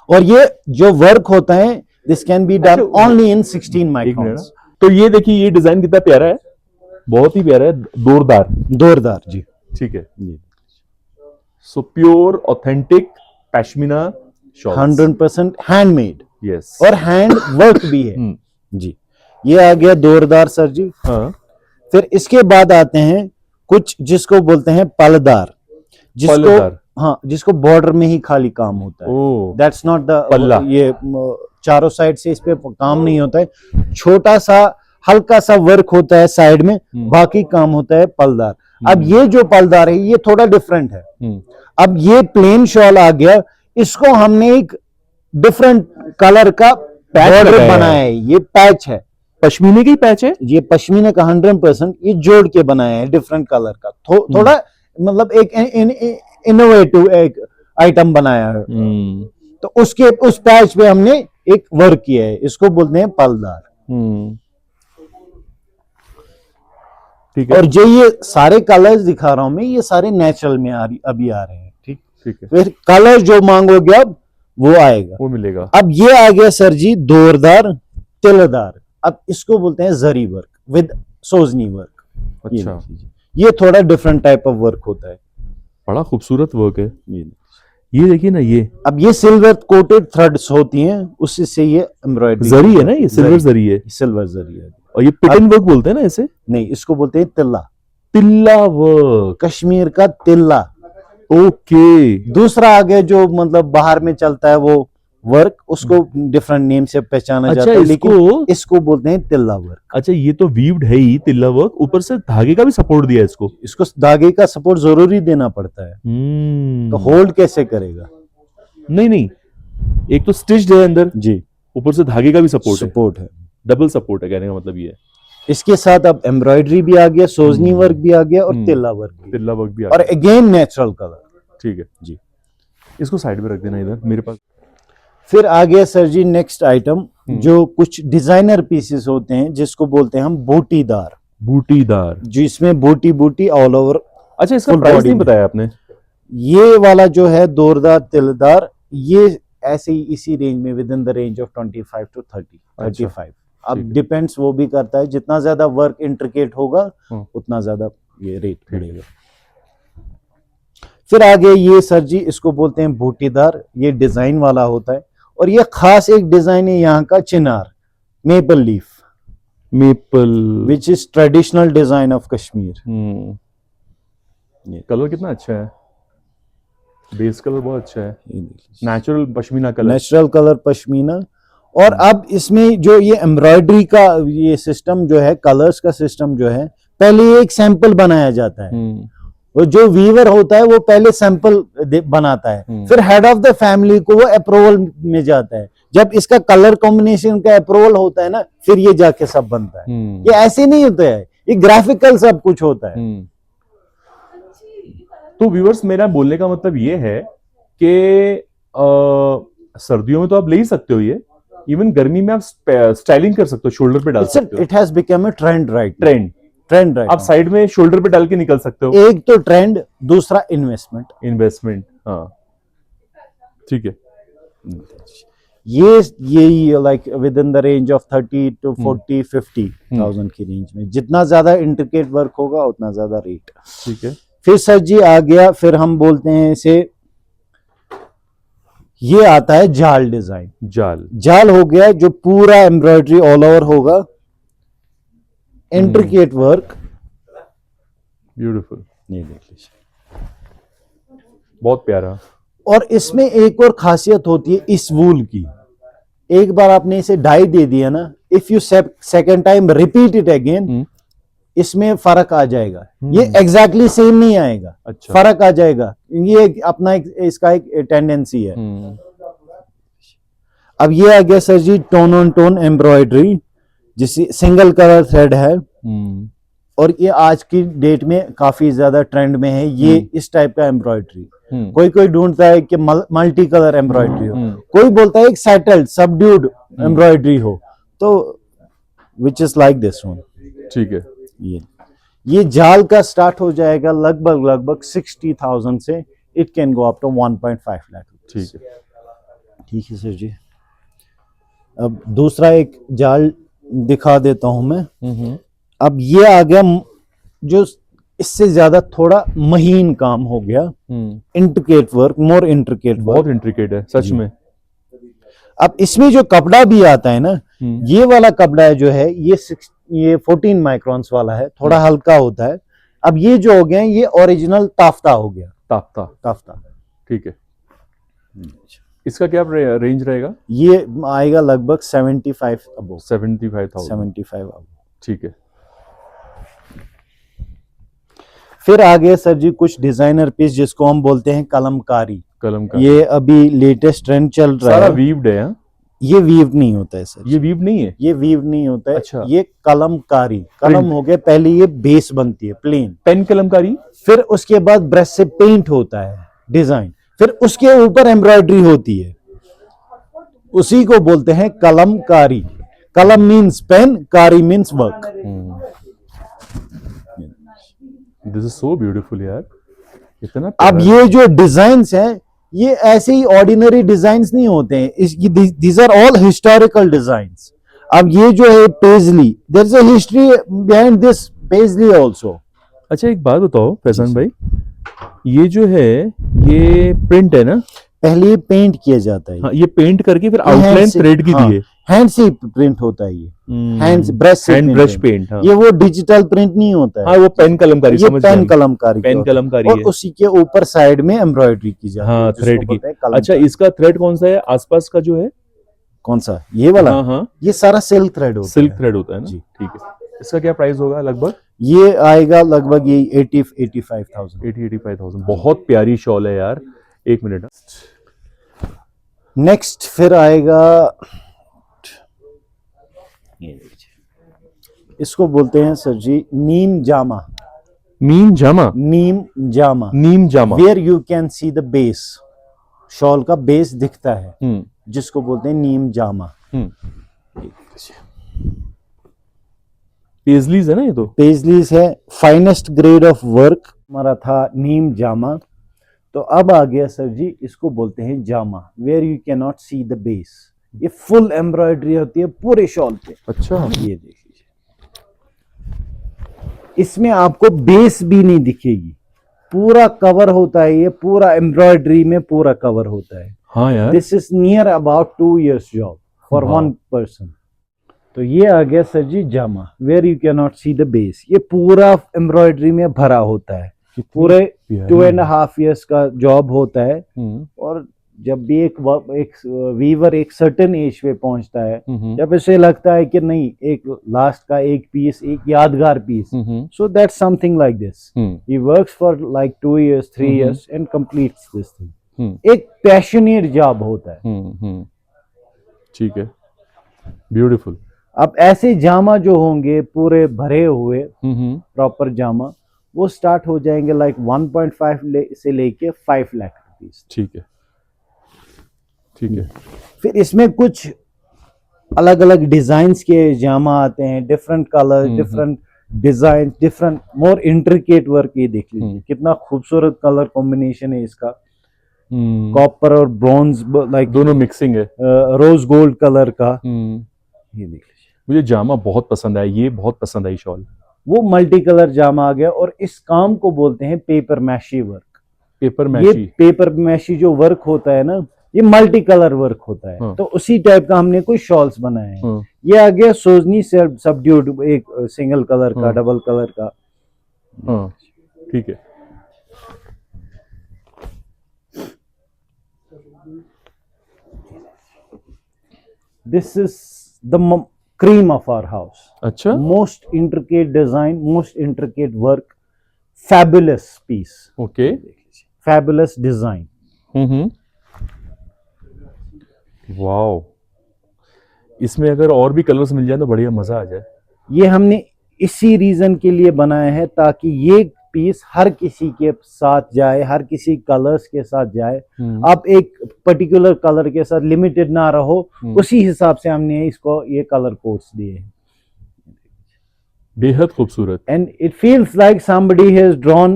Speaker 2: और ये जो वर्क होता है, this can be done only in 16 microns.
Speaker 1: तो ये देखिए, ये डिजाइन कितना प्यारा है, बहुत ही प्यारा है,
Speaker 2: दोरदार जी।
Speaker 1: ठीक है। So pure authentic pashmina shawls,
Speaker 2: 100% handmade,
Speaker 1: yes,
Speaker 2: और हैंड वर्क भी है जी। ये आ गया दोरदार सर जी।
Speaker 1: हाँ,
Speaker 2: फिर इसके बाद आते हैं कुछ जिसको बोलते हैं पलदार, जिसको बॉर्डर में ही खाली काम होता है। दैट्स नॉट द
Speaker 1: पल्ला,
Speaker 2: ये चारों साइड से इस पे काम नहीं होता है, छोटा सा हल्का सा वर्क होता है साइड में, बाकी काम होता है पलदार। अब ये जो पलदार है ये थोड़ा डिफरेंट है। अब ये प्लेन शॉल आ गया, इसको हमने एक डिफरेंट कलर का पैच बनाया है, ये पैच है,
Speaker 1: पश्मीने की पैच है,
Speaker 2: ये पश्मीने का 100% ये जोड़ के बनाया है डिफरेंट कलर का। थोड़ा मतलब एक इनोवेटिव एक आइटम बनाया है। तो उस पैच पे हमने एक वर्क किया है, इसको बोलते हैं पलदार।
Speaker 1: ठीक है।
Speaker 2: और जो ये सारे कलर्स दिखा रहा हूं मैं, ये सारे नेचुरल में अभी आ रहे हैं।
Speaker 1: ठीक है।
Speaker 2: फिर कलर जो मांगोगे अब वो आएगा, वो
Speaker 1: मिलेगा।
Speaker 2: अब ये आ गया सर जी दोरदार तिलदार। अब इसको बोलते हैं जरी वर्क विद सोजनी वर्क।
Speaker 1: अच्छा,
Speaker 2: ये थोड़ा डिफरेंट टाइप ऑफ वर्क होता है,
Speaker 1: बड़ा खूबसूरत वर्क है। ये देखिए ना, ये
Speaker 2: अब ये सिल्वर कोटेड थ्रेड्स होती हैं, उससे ये एम्ब्रॉयडरी
Speaker 1: जरी है ना, ये सिल्वर जरी है,
Speaker 2: सिल्वर जरी है।
Speaker 1: और ये पिटन वर्क बोलते हैं ना इसे?
Speaker 2: नहीं, इसको बोलते हैं
Speaker 1: तिल्ला वर्क,
Speaker 2: कश्मीर का तिल्ला।
Speaker 1: ओके।
Speaker 2: दूसरा आगे जो मतलब बाहर में चलता है वो वर्क, उसको डिफरेंट नेम से पहचाना जाता है, लेकिन इसको बोलते हैं तिल्ला वर्क।
Speaker 1: अच्छा, ये तो वीव्ड है ही तिल्ला वर्क, ऊपर से धागे का भी सपोर्ट दिया है इसको
Speaker 2: धागे का सपोर्ट जरूरी देना पड़ता है। तो होल्ड कैसे करेगा?
Speaker 1: नहीं, एक तो स्टिच्ड है अंदर
Speaker 2: जी,
Speaker 1: ऊपर से धागे का भी सपोर्ट है, डबल सपोर्ट है, कहने का मतलब ये है।
Speaker 2: इसके साथ अब एम्ब्रॉयडरी भी आ गया, सोजनी वर्क भी आ गया, और तिल्ला वर्क भी आ गया, और अगेन नेचुरल कलर।
Speaker 1: ठीक है जी, इसको साइड में रख देना इधर मेरे पास।
Speaker 2: फिर आ गया सर जी नेक्स्ट आइटम, जो कुछ डिजाइनर पीसेस होते हैं, जिसको बोलते हैं हम बूटीदार, जिसमें बूटी ऑल ओवर।
Speaker 1: अच्छा, इसका प्राइस नहीं बताया आपने?
Speaker 2: ये वाला जो है दोरदार तिलदार, ये ऐसे ही इसी रेंज में, with in the range of 25 to 35। अब डिपेंड्स, वो भी करता है, जितना ज्यादा वर्क इंट्रिकेट होगा उतना ज्यादा ये रेट बढ़ेगा। फिर आगे ये सर जी, इसको बोलते हैं बूटीदार, ये डिजाइन वाला होता है, और ये खास एक डिजाइन है यहाँ का, chinar maple leaf, which is traditional design of Kashmir.
Speaker 1: Colour कितना अच्छा है, बेस कलर बहुत अच्छा है, नेचुरल कलर पश्मीना।
Speaker 2: और अब इसमें जो ये एम्ब्रॉयडरी का ये सिस्टम जो है, कलर्स का सिस्टम जो है, पहले एक सैंपल बनाया जाता है, और जो वीवर होता है वो पहले सैंपल बनाता है, फिर हेड ऑफ द फैमिली को वो अप्रूवल में जाता है। जब इसका कलर कॉम्बिनेशन का अप्रूवल होता है ना, फिर ये जाके सब बनता है। ये ऐसे नहीं होता है, ये ग्राफिकल सब कुछ होता है।
Speaker 1: तो व्यूअर्स, मेरा बोलने का मतलब ये है कि सर्दियों में तो आप ले ही सकते हो, ये इवन गर्मी में आप स्टाइलिंग कर सकते हो, शोल्डर पे डाल सकते हो।
Speaker 2: It has become a trend right.
Speaker 1: आप साइड में शोल्डर पे डाल के निकल सकते हो।
Speaker 2: एक तो ट्रेंड, दूसरा इन्वेस्टमेंट।
Speaker 1: हाँ, ठीक है।
Speaker 2: ये like with in the range of 30 to 40-50,000 की रेंज में, जितना ज्यादा इंट्रिकेट वर्क होगा उतना ज्यादा रेट।
Speaker 1: ठीक है।
Speaker 2: फिर सर जी आ गया, फिर हम बोलते हैं इसे, ये आता है जाल डिजाइन। जाल हो गया, जो पूरा एम्ब्रॉयडरी ऑल ओवर होगा, इंट्रिकेट वर्क,
Speaker 1: ब्यूटीफुल। ये देख लीजिए, बहुत प्यारा।
Speaker 2: और इसमें एक और खासियत होती है इस वूल की, एक बार आपने इसे डाई दे दिया ना, if you second time repeat it again, इसमें फर्क आ जाएगा। ये एग्जैक्टली सेम नहीं आएगा। अच्छा। फर्क आ जाएगा, ये अपना इसका एक टेंडेंसी है। अब ये आ गया sir ji tone on tone embroidery, जिसे सिंगल कलर थ्रेड है, और ये आज की डेट में काफी ज्यादा ट्रेंड में है ये इस टाइप का एम्ब्रॉयडरी। कोई कोई ढूंढता है कि मल्टी कलर एम्ब्रॉयडरी हो, कोई बोलता है एक सेटल्ड सबड्यूड एम्ब्रॉयडरी हो, तो which is like this one.
Speaker 1: ठीक है।
Speaker 2: ये जाल का स्टार्ट हो जाएगा लगभग 60,000 से, it can go up to 1.5 lakh.
Speaker 1: ठीक है,
Speaker 2: ठीक है सर जी। अब दूसरा एक जाल दिखा देता हूं मैं। अब ये आ गया जो इससे ज्यादा थोड़ा महीन काम हो गया, इंट्रिकेट वर्क, मोर इंट्रिकेट,
Speaker 1: बहुत इंट्रिकेट है सच में।
Speaker 2: अब इसमें जो कपड़ा भी आता है ना, ये वाला कपड़ा जो है ये 14 माइक्रॉन्स वाला है, थोड़ा हल्का होता है। अब ये जो हो गया ये ओरिजिनल ताफ्ता हो गया, ताफ्ता।
Speaker 1: ठीक है। इसका क्या रेंज रहेगा?
Speaker 2: ये आएगा लगभग 75 अबव।
Speaker 1: 75,000। ठीक है।
Speaker 2: फिर आगे सर जी कुछ डिजाइनर पीस जिसको हम बोलते हैं कलमकारी। ये अभी लेटेस्ट ट्रेंड चल रहा है।
Speaker 1: सारा वीव्ड है?
Speaker 2: ये वीव नहीं होता है सर।
Speaker 1: ये वीव नहीं है?
Speaker 2: ये वीव नहीं होता है।
Speaker 1: अच्छा।
Speaker 2: ये कलमकारी, कलम हो गया, पहले ये बेस बनती है प्लेन,
Speaker 1: पेन कलमकारी,
Speaker 2: फिर उसके बाद ब्रश से पेंट होता है डिजाइन, फिर उसके ऊपर एम्ब्रॉयडरी होती है, उसी को बोलते हैं कलमकारी। कलम मीन्स पेन, कारी means work.
Speaker 1: This is so beautiful यार, इतना।
Speaker 2: अब ये जो डिजाइन्स हैं ये ऐसे ही ऑर्डिनरी डिजाइन्स नहीं होते हैं, these are all historical designs. अब ये जो है paisley, there is a history behind this paisley also.
Speaker 1: अच्छा एक बात बताओ फैजान भाई, ये जो है ये प्रिंट है ना?
Speaker 2: पहले पेंट किया जाता है।
Speaker 1: हाँ, ये पेंट करके फिर आउटलाइन थ्रेड की दी है।
Speaker 2: हैंड से प्रिंट होता है ये, हैंड ब्रश पेंट। ये वो डिजिटल प्रिंट नहीं होता है।
Speaker 1: हाँ, वो पेन कलमकारी,
Speaker 2: ये पेन कलमकारी,
Speaker 1: पेन कलमकारी
Speaker 2: और उसी के ऊपर साइड में एम्ब्रॉयडरी की जाती है।
Speaker 1: हाँ, थ्रेड की। अच्छा, इसका थ्रेड कौन सा है आसपास का जो है?
Speaker 2: कौन सा? ये वाला?
Speaker 1: हाँ,
Speaker 2: ये सारा सिल्क थ्रेड होता है।
Speaker 1: सिल्क थ्रेड होता है ना? ठीक है। इसका क्या प्राइस होगा लगभग?
Speaker 2: ये आएगा लगभग ये 85,000।
Speaker 1: 85,000। बहुत प्यारी शॉल है यार। एक मिनट।
Speaker 2: नेक्स्ट फिर आएगा, इसको बोलते हैं सर जी नीम जामा।
Speaker 1: नीम जामा?
Speaker 2: नीम जामा,
Speaker 1: नीम जामा,
Speaker 2: where you can see the base, shawl का बेस दिखता है, जिसको बोलते हैं नीम जामा।
Speaker 1: पेजलीज है ना? ये तो
Speaker 2: पेजलीज है, फाइनेस्ट ग्रेड ऑफ वर्क हमारा था नीम जामा। तो अब आ गया सर जी, इसको बोलते हैं जामा, where you can not see the base. ये फुल एम्ब्रॉयडरी होती है पूरे शॉल पे।
Speaker 1: अच्छा।
Speaker 2: ये देख लीजिए, इसमें आपको बेस भी नहीं दिखेगी, पूरा कवर होता है, ये पूरा एम्ब्रॉयडरी में पूरा कवर होता है।
Speaker 1: हाँ यार,
Speaker 2: this is near about 2 years job for one person. तो ये आ गया सर जी जामा, where you can not see the base. ये पूरा एम्ब्रॉयडरी में भरा होता है, पूरे 2.5 years का जॉब होता है। और जब भी एक वीवर एक सर्टेन एज पे पहुंचता है, जब इसे लगता है कि नहीं, एक लास्ट का एक पीस, एक यादगार piece, so that's something like this. He works for like 2 years 3 years and completes this thing. एक पैशनेट जॉब होता है।
Speaker 1: ठीक है, ब्यूटीफुल।
Speaker 2: अब ऐसे जामा जो होंगे पूरे भरे हुए प्रॉपर जामा, वो स्टार्ट हो जाएंगे लाइक 1.5 से लेके 5 लाख रुपीज।
Speaker 1: ठीक है, ठीक है।
Speaker 2: फिर इसमें कुछ अलग अलग डिजाइन्स के जामा आते हैं, different colour, different design, different more intricate work. ये देख लीजिए कितना खूबसूरत कलर कॉम्बिनेशन है इसका, कॉपर और ब्रॉन्ज, लाइक
Speaker 1: दोनों मिक्सिंग है,
Speaker 2: रोज गोल्ड कलर का। ये देख लीजिए,
Speaker 1: मुझे जामा बहुत पसंद आया, ये बहुत पसंद आई शॉल। वो
Speaker 2: मल्टी कलर जामा आ गया, और इस काम को बोलते हैं paper meshy work.
Speaker 1: Paper meshy,
Speaker 2: ये पेपर मैशी जो वर्क होता है ना, ये मल्टी कलर वर्क होता है। तो उसी टाइप का हमने कोई शॉल्स बनाए हैं। ये आ गया सोजनी सबड्यूड, एक सिंगल कलर का, डबल कलर का।
Speaker 1: ठीक है।
Speaker 2: This is the cream of our house.
Speaker 1: अच्छा,
Speaker 2: most intricate design, most intricate work, fabulous piece.
Speaker 1: Okay,
Speaker 2: fabulous design.
Speaker 1: Wow, इसमें अगर और भी कलर्स मिल जाए तो बढ़िया मजा आ जाए।
Speaker 2: ये हमने इसी रीजन के लिए बनाया है ताकि ये पीस हर किसी के साथ जाए, हर किसी कलर्स के साथ जाए। आप एक पर्टिकुलर कलर के साथ लिमिटेड ना रहो, उसी हिसाब से हमने इसको ये कलर कोड्स दिए हैं।
Speaker 1: बेहद खूबसूरत।
Speaker 2: And it feels like somebody has drawn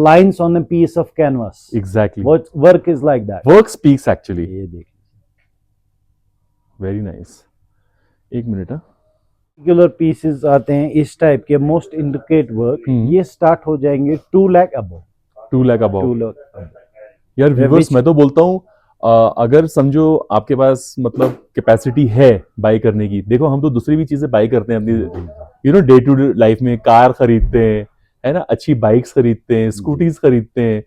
Speaker 2: lines on a piece of canvas.
Speaker 1: Exactly.
Speaker 2: What work is like that.
Speaker 1: Work speaks actually.
Speaker 2: ये देखिए,
Speaker 1: Very nice. एक मिनट। हाँ,
Speaker 2: particular pieces आते हैं इस टाइप के most intricate work, ये start हो जाएंगे 2 लाख above।
Speaker 1: 2 लाख अबाउ।
Speaker 2: 2 लाख
Speaker 1: यार व्यूवर्स, मैं तो बोलता हूँ अगर समझो आपके पास मतलब कैपेसिटी है बाई करने की, देखो हम तो दूसरी भी चीजें बाई करते हैं अपनी डे टू डे लाइफ में। कार खरीदते हैं, है ना, अच्छी बाइक्स खरीदते हैं, स्कूटीज खरीदते हैं,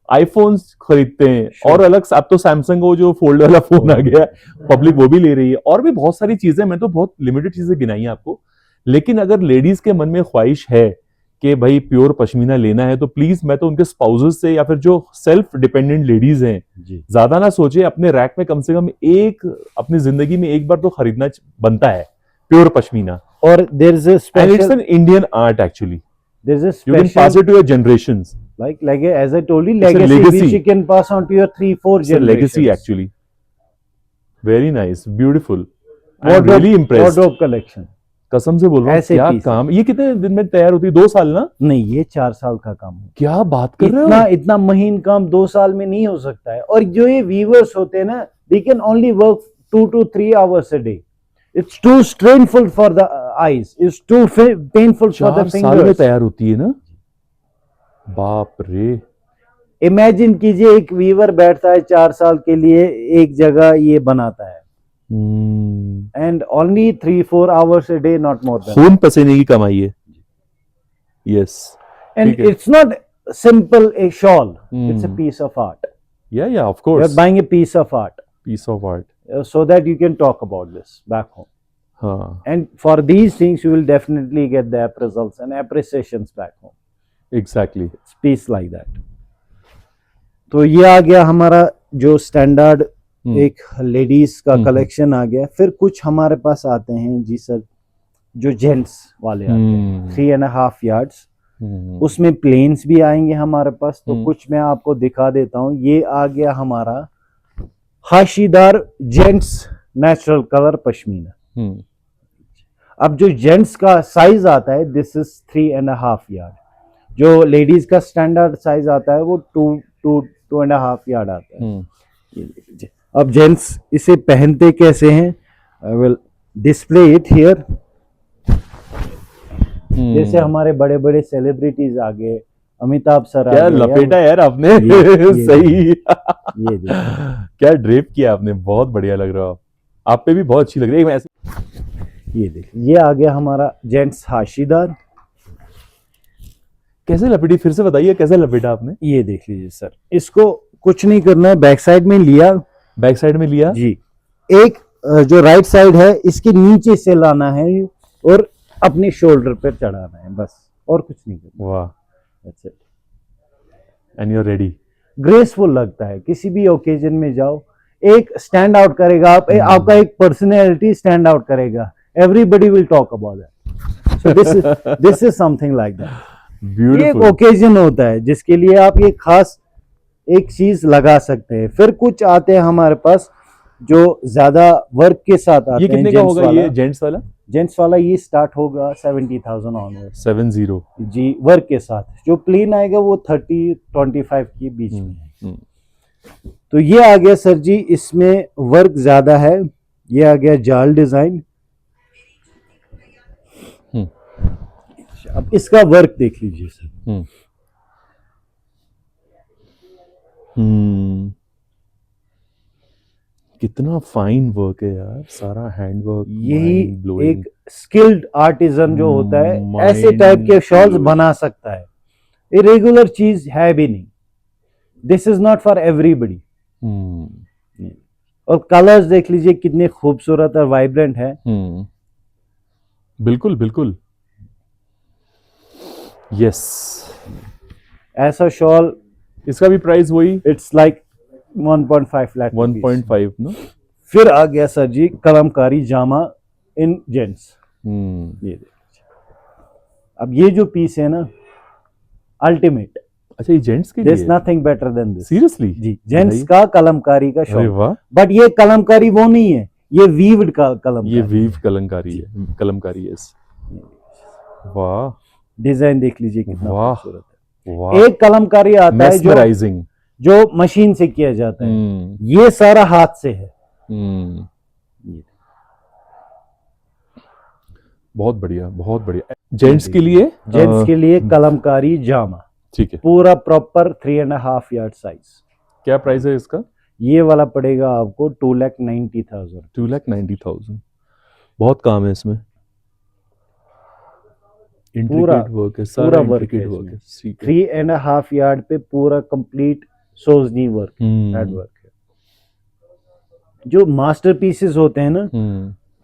Speaker 1: आईफोन्स खरीदते हैं, और अलग अब तो सैमसंग वो जो फोल्ड वाला फोन आ गया पब्लिक वो भी ले रही है, और भी बहुत सारी चीजें। मैं तो बहुत लिमिटेड चीजें गिनाई हैं आपको। लेकिन अगर लेडीज के मन में ख्वाहिश है कि भाई प्योर पश्मीना लेना है, तो प्लीज मैं तो उनके स्पाउसेस से या फिर जो सेल्फ डिपेंडेंट लेडीज हैं, ज्यादा ना सोचे, अपने रैक में कम से कम एक अपनी जिंदगी में एक बार तो खरीदना बनता है प्योर पश्मीना।
Speaker 2: और there is a special,
Speaker 1: it's an Indian art actually.
Speaker 2: There is a
Speaker 1: You can pass it to your generations.
Speaker 2: like as I told you,
Speaker 1: It's a
Speaker 2: legacy
Speaker 1: legacy.
Speaker 2: which you can pass on to your 3-4
Speaker 1: It's a
Speaker 2: generations.
Speaker 1: legacy actually. Very nice, beautiful. I'm
Speaker 2: Wardrobe-
Speaker 1: really impressed.
Speaker 2: wardrobe collection।
Speaker 1: कसम से बोल रहा हूँ,
Speaker 2: ऐसे
Speaker 1: क्या
Speaker 2: piece
Speaker 1: काम। ये कितने दिन में तैयार होती है? 2 साल ना?
Speaker 2: नहीं, ये 4 साल का काम है।
Speaker 1: क्या बात कर रहे हो?
Speaker 2: इतना महीन काम 2 साल में नहीं हो सकता है। और जो ये वीवर्स होते हैं ना, they can only work 2 to 3 hours a day. It's too strainful for the eyes. It's too painful for the
Speaker 1: 4 साल में
Speaker 2: fingers.
Speaker 1: तैयार होती है ना? बाप रे।
Speaker 2: इमेजिन कीजिए, एक वीवर बैठता है 4 साल के लिए एक जगह ये बनाता है, and only 3-4 hours a day, not more than।
Speaker 1: खून पसीने की कमाई है। Yes.
Speaker 2: And it's not simple a shawl. It's a piece of art.
Speaker 1: Yeah, of
Speaker 2: You're
Speaker 1: course.
Speaker 2: buying a piece of art,
Speaker 1: Piece of art.
Speaker 2: so that you can talk about this back home.
Speaker 1: हाँ,
Speaker 2: And for these things, you will definitely get the appraisals and appreciations back home.
Speaker 1: exactly.
Speaker 2: It's piece like that. तो ये आ गया हमारा जो standard एक ladies का collection आ गया। फिर कुछ हमारे पास आते हैं जी सर, जो जेंट्स वाले आते हैं 3.5 yards, उसमें प्लेन्स भी आएंगे हमारे पास। तो कुछ मैं आपको दिखा देता हूँ। ये आ गया हमारा हाशीदार जेंट्स नेचुरल कलर पश्मीना। अब जो जेंट्स का साइज आता है, दिस इज 3.5 यार्ड। जो लेडीज का स्टैंडर्ड साइज आता है वो 2.5 यार्ड आता है। ये देखिए। अब जेंट्स इसे पहनते कैसे हैं, I will display it here. जैसे हमारे बड़े बड़े सेलिब्रिटीज आ गए, अमिताभ सर आ
Speaker 1: क्या
Speaker 2: गए,
Speaker 1: लपेटा यार आपने।
Speaker 2: ये
Speaker 1: सही।
Speaker 2: ये देखिए,
Speaker 1: क्या ड्रेप किया आपने, बहुत बढ़िया लग रहा हो आप पे भी, बहुत अच्छी लग रही है।
Speaker 2: ये देखिए, ये आ गया हमारा जेंट्स हाशीदार।
Speaker 1: कैसे लपेटी, फिर से बताइए कैसे लपेटा आपने?
Speaker 2: ये देख लीजिए सर, इसको कुछ नहीं करना है, बैक साइड में लिया,
Speaker 1: बैक साइड में लिया
Speaker 2: जी। एक जो राइट साइड है इसके नीचे से लाना है और अपने शोल्डर पे चढ़ाना है, बस, और कुछ नहीं करना।
Speaker 1: वाह,
Speaker 2: that's it.
Speaker 1: And you are ready.
Speaker 2: Graceful लगता है, किसी भी ओकेजन में जाओ, एक स्टैंड आउट करेगा आपका एक पर्सनैलिटी स्टैंड आउट करेगा। Everybody will talk about that. So this is something like that. ये एक ओकेजन होता है जिसके लिए आप ये खास एक चीज लगा सकते हैं। फिर कुछ आते हैं हमारे पास जो ज्यादा वर्क के साथ आते हैं।
Speaker 1: ये कितने का होगा ये जेंट्स वाला?
Speaker 2: जेंट्स वाला ये स्टार्ट होगा 70,000 ऑनवर्ड।
Speaker 1: 70
Speaker 2: जी, वर्क के साथ। जो प्लेन आएगा वो 30-25 के बीच में है। तो ये आ गया सर जी, इसमें वर्क ज्यादा है। ये आ गया जाल डिजाइन। अब इसका वर्क देख लीजिए सर।
Speaker 1: कितना फाइन वर्क है यार, सारा हैंड वर्क।
Speaker 2: यही एक स्किल्ड आर्टिजन जो होता है ऐसे टाइप के शॉल्स बना सकता है। ये रेगुलर चीज है भी नहीं। This is not for everybody. और कलर्स देख लीजिए कितने खूबसूरत और वाइब्रेंट है।
Speaker 1: बिल्कुल बिल्कुल, यस।
Speaker 2: ऐसा शॉल,
Speaker 1: इसका भी प्राइस वही,
Speaker 2: इट्स लाइक 1.5 लाख।
Speaker 1: 1.5 ना।
Speaker 2: फिर आ गया सर जी कलमकारी जामा इन जेंट्स। ये देखिए, अब ये जो पीस है ना, अल्टीमेट,
Speaker 1: अच्छा ये जेंट्स के
Speaker 2: देयर इज
Speaker 1: लिए
Speaker 2: nothing better than this.
Speaker 1: Seriously
Speaker 2: जी, जेंट्स का कलमकारी का
Speaker 1: अरे
Speaker 2: शॉल।
Speaker 1: वाह
Speaker 2: बट ये कलमकारी वो नहीं है, ये वीव्ड का कलमकारी।
Speaker 1: ये वीव कलमकारी है, कलमकारी है वाह
Speaker 2: डिजाइन देख लीजिए कितना
Speaker 1: वाह
Speaker 2: खूबसूरत है।
Speaker 1: वाह
Speaker 2: एक कलमकारी आता है जो
Speaker 1: मेस्मराइजिंग
Speaker 2: जो मशीन से किया जाता है, ये सारा हाथ से है।
Speaker 1: बहुत बढ़िया बहुत बढ़िया। जेंट्स के लिए
Speaker 2: जेंट्स के लिए कलमकारी जामा,
Speaker 1: ठीक है,
Speaker 2: पूरा प्रॉपर 3.5 यार्ड साइज।
Speaker 1: क्या प्राइस है इसका?
Speaker 2: ये वाला पड़ेगा आपको 2,90,000।
Speaker 1: 2,90,000। बहुत काम है इसमें,
Speaker 2: पूरा
Speaker 1: इंट्रिकेट वर्क है, सारा
Speaker 2: वर्क है
Speaker 1: इंट्रिकेट वर्क है।
Speaker 2: इसमें। 3.5 यार्ड पे पूरा कंप्लीट सोजनी वर्क, हैंड वर्क है। जो मास्टरपीसेस होते हैं ना,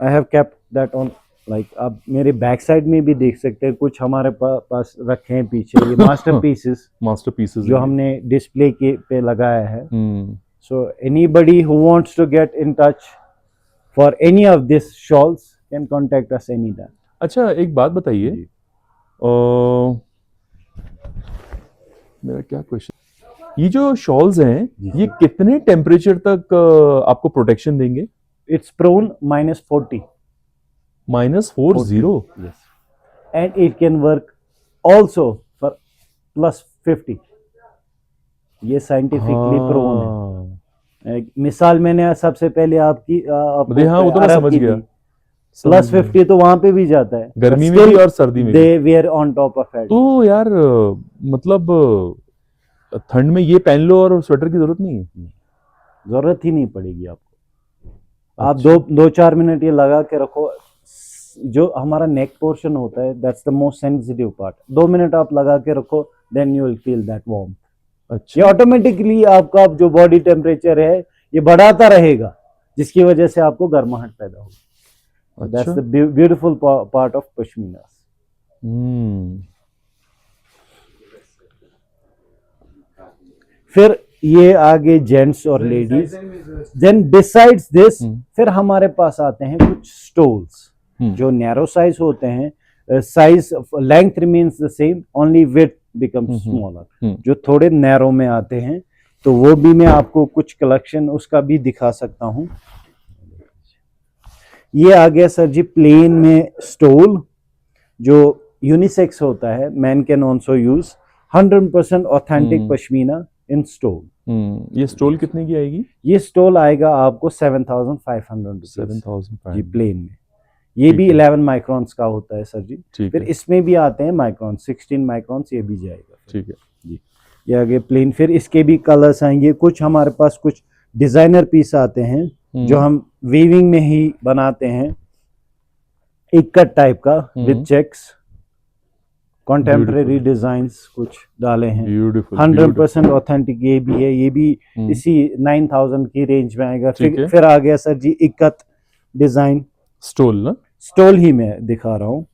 Speaker 2: I have kept that on, like आप मेरे बैक साइड में भी देख सकते हैं, कुछ हमारे पास रखे हैं पीछे ये मास्टरपीसेस जो हमने डिस्प्ले के पे लगाया है। So anybody who wants to get in touch for any of this shawls can contact us any time.
Speaker 1: अच्छा एक बात बताइए, मेरा क्या क्वेश्चन, ये जो शॉल्स हैं ये कितने टेम्परेचर तक आपको प्रोटेक्शन देंगे?
Speaker 2: It's prone -40
Speaker 1: -40
Speaker 2: yes, and it can work also for +50। ये साइंटिफिकली प्रोन है। एक मिसाल मैंने सबसे पहले आपकी
Speaker 1: हाँ वो तो मैं समझ गया,
Speaker 2: +50 तो वहां पे भी जाता है,
Speaker 1: गर्मी में भी और सर्दी में
Speaker 2: they wear on top of head.
Speaker 1: तो यार मतलब ठंड में ये पहन लो और स्वेटर की जरूरत नहीं है,
Speaker 2: जरूरत ही नहीं पड़ेगी आपको। आप 2-4 मिनट ये लगा के रखो। जो हमारा नेक पोर्शन होता है, that's the most sensitive part. 2 minute आप लगा के रखो, then you will feel that warmth.
Speaker 1: अच्छा,
Speaker 2: ये ऑटोमेटिकली आपका जो बॉडी टेम्परेचर है ये बढ़ाता रहेगा, जिसकी वजह से आपको गर्माहट पैदा होगी। That's the beautiful part of pashmina. फिर ये आगे जेंट्स और लेडीज। देन बिसाइड्स दिस फिर हमारे पास आते हैं कुछ स्टोल्स जो नैरो साइज होते हैं। Size length remains the same, only width becomes smaller. जो थोड़े नैरो में आते हैं, तो वो भी मैं आपको कुछ कलेक्शन उसका भी दिखा सकता हूं। ये आ गया सर जी प्लेन में स्टोल, जो यूनिसेक्स होता है, man can also use. 100% authentic pashmina in stole.
Speaker 1: ये स्टोल कितने की आएगी?
Speaker 2: ये स्टोल आएगा आपको 7,500
Speaker 1: 7,500
Speaker 2: जी, प्लेन में। ये भी 11 माइक्रॉन्स का होता है सर जी। फिर इसमें भी आते हैं माइक्रॉन, 16 माइक्रॉन्स, ये भी जाएगा।
Speaker 1: ठीक है
Speaker 2: जी, ये आगे प्लेन। फिर इसके भी कलर्स आएंगे। कुछ हमारे पास कुछ डिजाइनर पीस आते हैं जो हम वीविंग में ही बनाते हैं, इक्कत टाइप का विद चेक्स, कंटेम्परेरी डिजाइन्स कुछ डाले हैं। 100% ऑथेंटिक ये भी है। ये भी इसी 9,000 की रेंज में आएगा। फिर आ गया सर जी इक्कत डिजाइन
Speaker 1: स्टोल ना,
Speaker 2: स्टोल ही मैं दिखा रहा हूँ।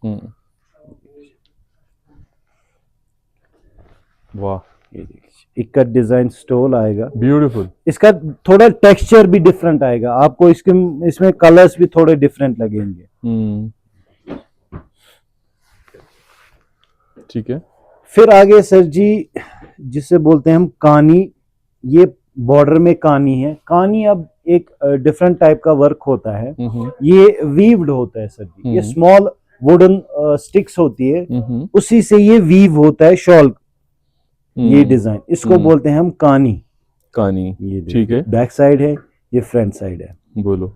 Speaker 1: वाह,
Speaker 2: ये देखिए इक्कत डिजाइन स्टोल आएगा,
Speaker 1: ब्यूटीफुल।
Speaker 2: इसका थोड़ा टेक्सचर भी डिफरेंट आएगा आपको, इसमें कलर्स भी थोड़े डिफरेंट लगेंगे।
Speaker 1: ठीक है।
Speaker 2: फिर आगे सर जी जिसे बोलते हैं हम कानी, ये बॉर्डर में कानी है। कानी अब एक डिफरेंट टाइप का वर्क होता है। ये वीव्ड होता है सर जी। ये स्मॉल वुडन स्टिक्स होती है, उसी से ये वीव होता है शॉल। ये डिजाइन इसको बोलते हैं हम कानी। ये
Speaker 1: ठीक है।
Speaker 2: बैक साइड है, ये फ्रंट साइड है।
Speaker 1: बोलो।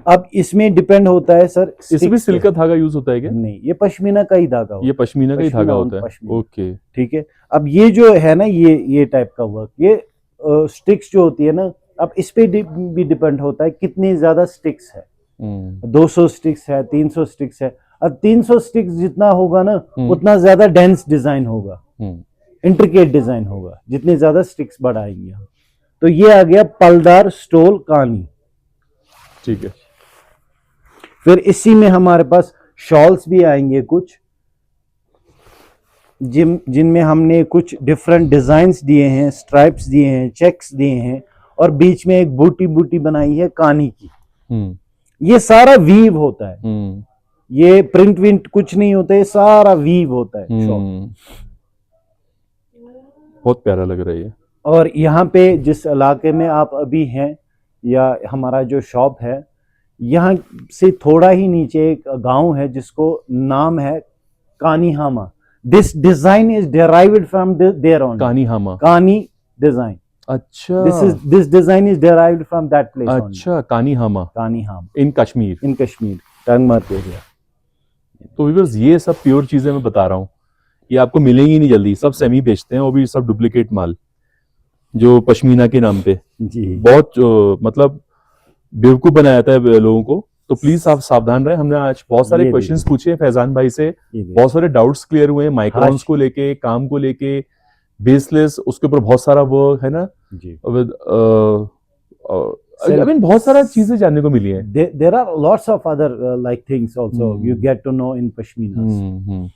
Speaker 2: अब इसमें डिपेंड होता है सर,
Speaker 1: इसमें सिल्क का धागा यूज होता है क्या?
Speaker 2: नहीं, ये पश्मीना का ही धागा होता है।
Speaker 1: ये पश्मीना का ही धागा होता है। ओके,
Speaker 2: ठीक है। अब ये जो है ना, ये टाइप का वर्क, ये स्टिक्स जो होती है ना, अब इस पे भी डिपेंड होता है कितनी ज्यादा स्टिक्स है। 200 स्टिक्स है, 300 स्टिक्स है। अब 300 स्टिक्स जितना होगा ना, उतना ज्यादा डेंस डिजाइन होगा, इंट्रिकेट डिजाइन होगा, जितने ज्यादा स्टिक्स बढ़ाएंगे हम। तो ये आ गया पलदार स्टोल कानी।
Speaker 1: ठीक है।
Speaker 2: फिर इसी में हमारे पास शॉल्स भी आएंगे कुछ, जिनमें हमने कुछ डिफरेंट डिजाइन्स दिए हैं, स्ट्राइप्स दिए हैं, चेक्स दिए हैं, और बीच में एक बूटी बनाई है कानी की। ये सारा वीव होता है। ये प्रिंट विंट कुछ नहीं होता है, सारा वीव होता है शॉप।
Speaker 1: बहुत प्यारा लग रहा है ये।
Speaker 2: और यहाँ पे जिस इलाके में आप अभी हैं या हमारा जो शॉप है, यहाँ से थोड़ा ही नीचे एक गांव है जिसको नाम है Kanihama. This design is derived from there only,
Speaker 1: Kanihama.
Speaker 2: Kani design.
Speaker 1: अच्छा,
Speaker 2: this design is derived from that place only.
Speaker 1: अच्छा, Kanihama
Speaker 2: Kanihama
Speaker 1: in Kashmir,
Speaker 2: in Kashmir, Tangmarg area.
Speaker 1: तो व्यूअर्स ये सब प्योर चीजें मैं बता रहा हूँ, ये आपको मिलेंगी नहीं जल्दी, सब सेमी बेचते हैं, वो भी सब डुप्लीकेट माल जो पश्मीना के नाम पे
Speaker 2: जी
Speaker 1: बहुत मतलब बेवकूफ बनाया जाता है लोगों को। तो प्लीज आप सावधान रहे। हमने आज बहुत सारे
Speaker 2: ये
Speaker 1: क्वेश्चंस पूछे फैजान भाई से,
Speaker 2: ये
Speaker 1: बहुत सारे डाउट्स क्लियर हुए माइक्रोन्स को लेके, काम को लेके, बेसलेस उसके ऊपर बहुत सारा वर्क है ना,
Speaker 2: जी।
Speaker 1: विद आई मीन बहुत सारा चीजें जानने को मिली हैं।
Speaker 2: There are lots of other like things also you get to know in pashminas.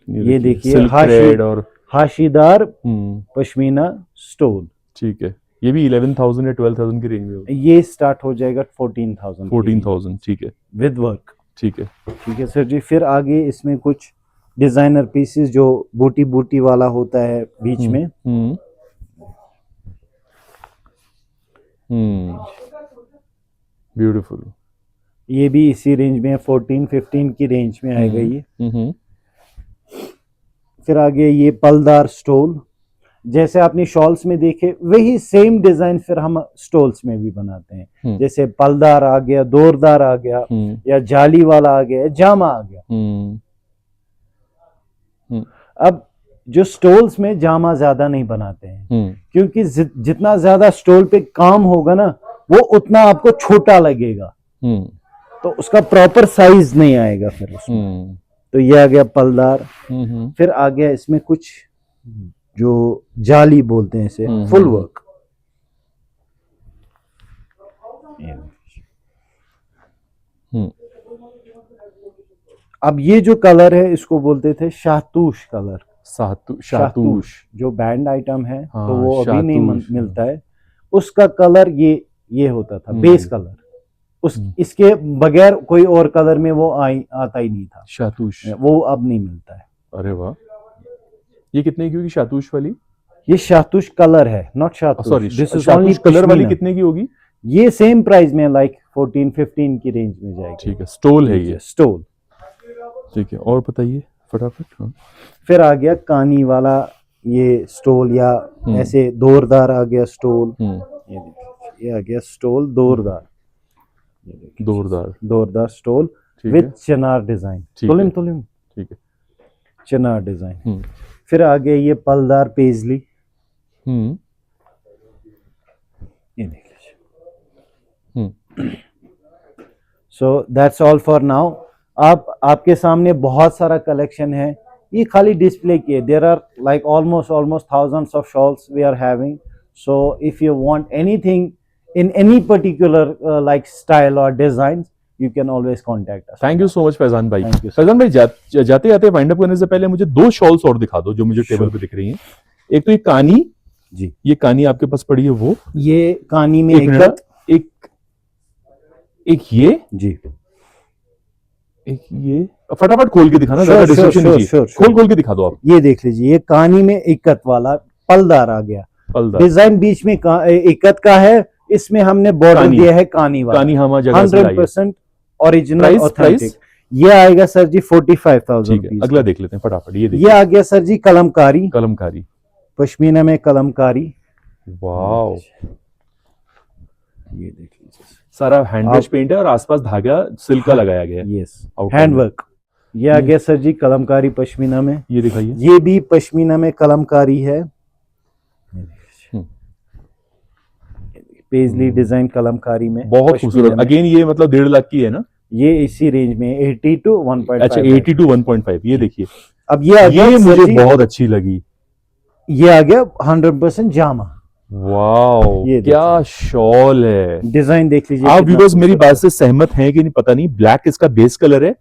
Speaker 2: ये देखिए
Speaker 1: सिल्क थ्रेड और
Speaker 2: हाशीदार पश्मीना स्टोल।
Speaker 1: ठीक है, ये भी 11,000 या 12,000 की रेंज में होगा।
Speaker 2: ये स्टार्ट हो जाएगा 14,000।
Speaker 1: 14,000 ठीक है,
Speaker 2: विद वर्क।
Speaker 1: ठीक है,
Speaker 2: ठीक है सर जी। फिर आगे इसमें कुछ डिजाइनर पीसेस जो बूटी बूटी वाला होता है बीच में।
Speaker 1: ब्यूटीफुल।
Speaker 2: ये भी इसी रेंज में 14-15 की रेंज में आएगा ये। फिर आगे ये पलदार स्टोल, जैसे आपने शॉल्स में देखे वही सेम डिजाइन फिर हम स्टोल्स में भी बनाते हैं। जैसे पलदार आ गया, दोरदार आ गया, या जाली वाला आ गया, जामा आ गया। अब जो स्टोल्स में जामा ज्यादा नहीं बनाते हैं, क्योंकि जितना ज्यादा स्टोल पे काम होगा ना, वो उतना आपको छोटा लगेगा, तो उसका प्रॉपर साइज नहीं आएगा फिर उसमें। तो ये आ गया पलदार। फिर आ गया इसमें कुछ जो जाली बोलते हैं इसे, फुल वर्क। अब ये जो कलर है इसको बोलते थे शाहतूश कलर।
Speaker 1: शाहतूश
Speaker 2: जो बैंड आइटम है,
Speaker 1: हाँ,
Speaker 2: तो वो अभी नहीं
Speaker 1: शाहतूश,
Speaker 2: मिलता है। उसका कलर ये होता था बेस कलर। इसके बगैर कोई और कलर में वो आता ही नहीं था
Speaker 1: शाहतूश,
Speaker 2: वो अब नहीं मिलता है।
Speaker 1: अरे वाह, ये कितने की होगी शाहतूश वाली?
Speaker 2: ये शाहतूश कलर है, not shahtoosh.
Speaker 1: Sorry,
Speaker 2: this is
Speaker 1: shahtoosh colour वाली कितने की होगी?
Speaker 2: ये सेम प्राइस में लाइक 14-15 की रेंज में जाएगी।
Speaker 1: ठीक है, स्टोल है ये,
Speaker 2: स्टोल।
Speaker 1: ठीक है, और बताइए फटाफट। हाँ।
Speaker 2: फिर आ गया कानी वाला ये स्टोल, या ऐसे दोरदार आ गया स्टोल। ये आ गया स्टोल दोरदार, दोरदार स्टोल विद चिनार डिजाइन, तुलिम
Speaker 1: ठीक है,
Speaker 2: चिनार डिजाइन। फिर आ गया ये पलदार पेजली। ये देख लीजिए। So that's all for now. आपके सामने बहुत सारा कलेक्शन है, ये खाली डिस्प्ले की है। There are like almost thousands of shawls we are having. So if you want anything in any particular like style or designs, you can always contact us.
Speaker 1: Thank you so much Faizan भाई।
Speaker 2: Thank you, sir.
Speaker 1: Faizan भाई जाते जाते wind up करने से पहले मुझे 2 shawls और दिखा दो जो मुझे टेबल पे दिख रही हैं। एक तो ये कानी
Speaker 2: जी,
Speaker 1: ये कानी आपके पास पड़ी है, वो
Speaker 2: ये कानी में
Speaker 1: एक ये
Speaker 2: जी,
Speaker 1: एक ये फटाफट खोल के दिखाना,
Speaker 2: Sure,
Speaker 1: डिस्क्रिप्शन
Speaker 2: sure,
Speaker 1: नहीं
Speaker 2: sure, sure.
Speaker 1: खोल के दिखा दो आप।
Speaker 2: ये देख लीजिए, ये कानी में इक्कत वाला पलदार आ गया।
Speaker 1: पलदार
Speaker 2: डिजाइन बीच में इक्कत का है, इसमें हमने बॉर्डर दिया है कानी वाला।
Speaker 1: कानी हमा जगह से लाई है।
Speaker 2: 100% ओरिजिनल
Speaker 1: प्राइस
Speaker 2: ऑथेंटिक। ये आएगा सर जी 45,000
Speaker 1: ठीक है, अगला देख लेते हैं फटाफट। ये
Speaker 2: ये आ गया सर जी कलमकारी,
Speaker 1: कलमकारी,
Speaker 2: पश्मीना में कलमकारी।
Speaker 1: वाओ,
Speaker 2: ये देख लीजिए,
Speaker 1: सारा हैंडमेड पेंट है और आसपास धागा सिल्क का लगाया गया है।
Speaker 2: Yes, handwork. ये आ गया सर जी कलमकारी पश्मीना में।
Speaker 1: ये दिखाइए,
Speaker 2: ये भी पश्मीना में कलमकारी है। पेजली डिजाइन कलमकारी में,
Speaker 1: बहुत खूबसूरत। अगेन ये मतलब 1.5 लाख की है ना?
Speaker 2: ये इसी रेंज में 80 to 1.5।
Speaker 1: अच्छा, 80 to 1.5। ये देखिए,
Speaker 2: अब ये आ गया
Speaker 1: ये
Speaker 2: सर
Speaker 1: मुझे
Speaker 2: जी,
Speaker 1: बहुत अच्छी लगी।
Speaker 2: ये आ गया 100% जामा।
Speaker 1: वाओ,
Speaker 2: ये
Speaker 1: क्या शॉल है।
Speaker 2: डिजाइन देख लीजिए।
Speaker 1: आप
Speaker 2: कितना
Speaker 1: व्यूअर्स मेरी
Speaker 2: खूबसूरत
Speaker 1: बात से सहमत हैं कि नहीं पता नहीं, ब्लैक इसका बेस कलर है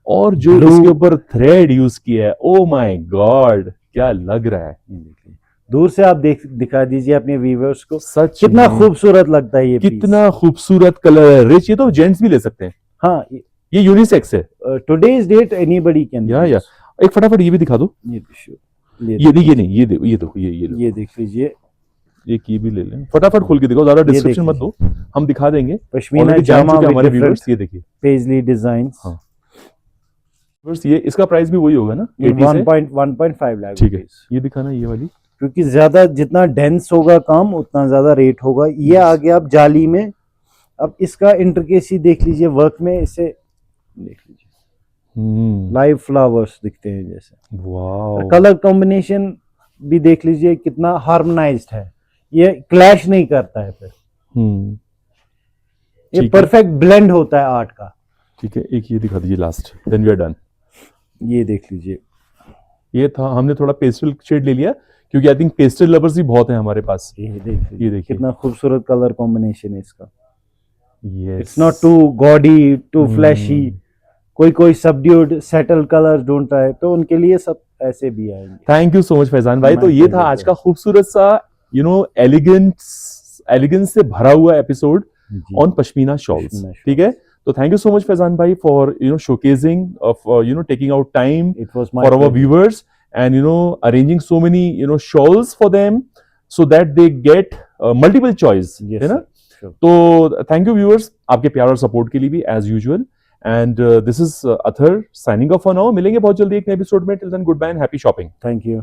Speaker 1: और जो
Speaker 2: Blue-
Speaker 1: इसके ऊपर थ्रेड यूज किया है, ओ माय गॉड, क्या लग रहा है।
Speaker 2: ये देखिए, दूर से आप दिखा दीजिए अपने व्यूअर्स को,
Speaker 1: सच
Speaker 2: कितना
Speaker 1: में,
Speaker 2: खूबसूरत लगता है ये
Speaker 1: कितना खूबसूरत कलर है, रिच। ये तो जेंट्स भी ले सकते हैं।
Speaker 2: हाँ,
Speaker 1: ये यूनिसेक्स है।
Speaker 2: today's date anybody can
Speaker 1: या
Speaker 2: use.
Speaker 1: एक फटाफट ये भी दिखा दो।
Speaker 2: ये देखो,
Speaker 1: ये नहीं, ये देखो, ये देखो, ये लो।
Speaker 2: ये देख लीजिए,
Speaker 1: एक ये भी ले लें, फटाफट खोल के दिखाओ, ज्यादा डिस्क्रिप्शन मत दो, हम दिखा देंगे।
Speaker 2: पश्मीना
Speaker 1: Already जान
Speaker 2: जामा
Speaker 1: चुके
Speaker 2: with
Speaker 1: हमारे
Speaker 2: different
Speaker 1: व्यूअर्स, ये देखिए
Speaker 2: paisley designs.
Speaker 1: हाँ व्यूअर्स, ये इसका प्राइस भी वही होगा ना,
Speaker 2: ये
Speaker 1: 80 से?
Speaker 2: 1.5 लाख
Speaker 1: ठीक है,
Speaker 2: rupees.
Speaker 1: ये दिखाना ये वाली।
Speaker 2: क्योंकि ज्यादा जितना डेंस होगा काम उतना ज्यादा रेट होगा। ये आ गया अब जाली में। अब इसका इंट्रिकेसी देख लीजिए, वर्क में इसे देख लीजिए, लाइव फ्लावर्स दिखते हैं जैसे।
Speaker 1: वाओ,
Speaker 2: कलर कॉम्बिनेशन भी देख लीजिए कितना हार्मोनाइज्ड है, ये क्लैश नहीं करता है फिर, ये
Speaker 1: ठीक है।
Speaker 2: परफेक्ट ब्लेंड होता है आर्ट का।
Speaker 1: ठीक है, एक ये दिखा दीजिए last, then we are done.
Speaker 2: ये देख लीजिए,
Speaker 1: ये था, हमने थोड़ा पेस्टल शेड ले लिया क्योंकि आई थिंक पेस्टल लवर्स भी बहुत हैं हमारे पास।
Speaker 2: ये देख लीजिए,
Speaker 1: ये देखिए,
Speaker 2: कितना खूबसूरत कलर कॉम्बिनेशन है इसका।
Speaker 1: Yes,
Speaker 2: it's not too gaudy, too flashy. कोई सबड्यूड सेटल कलर ढूंढता है तो उनके लिए सब ऐसे भी आएंगे।
Speaker 1: Thank you so much Faizan भाई। तो ये था आज का खूबसूरत सा एलिगेंस से भरा हुआ एपिसोड ऑन पश्मीना शॉल्स। ठीक है, तो thank you so much Faizan भाई for showcasing of taking out time for our viewers and arranging so many shawls for them so that they get multiple choice, है ना? तो thank you viewers आपके प्यार और सपोर्ट के लिए भी as usual, and this is Athar signing off for now। मिलेंगे बहुत जल्दी एक नए एपिसोड में। Till then, goodbye and happy shopping।
Speaker 2: Thank you।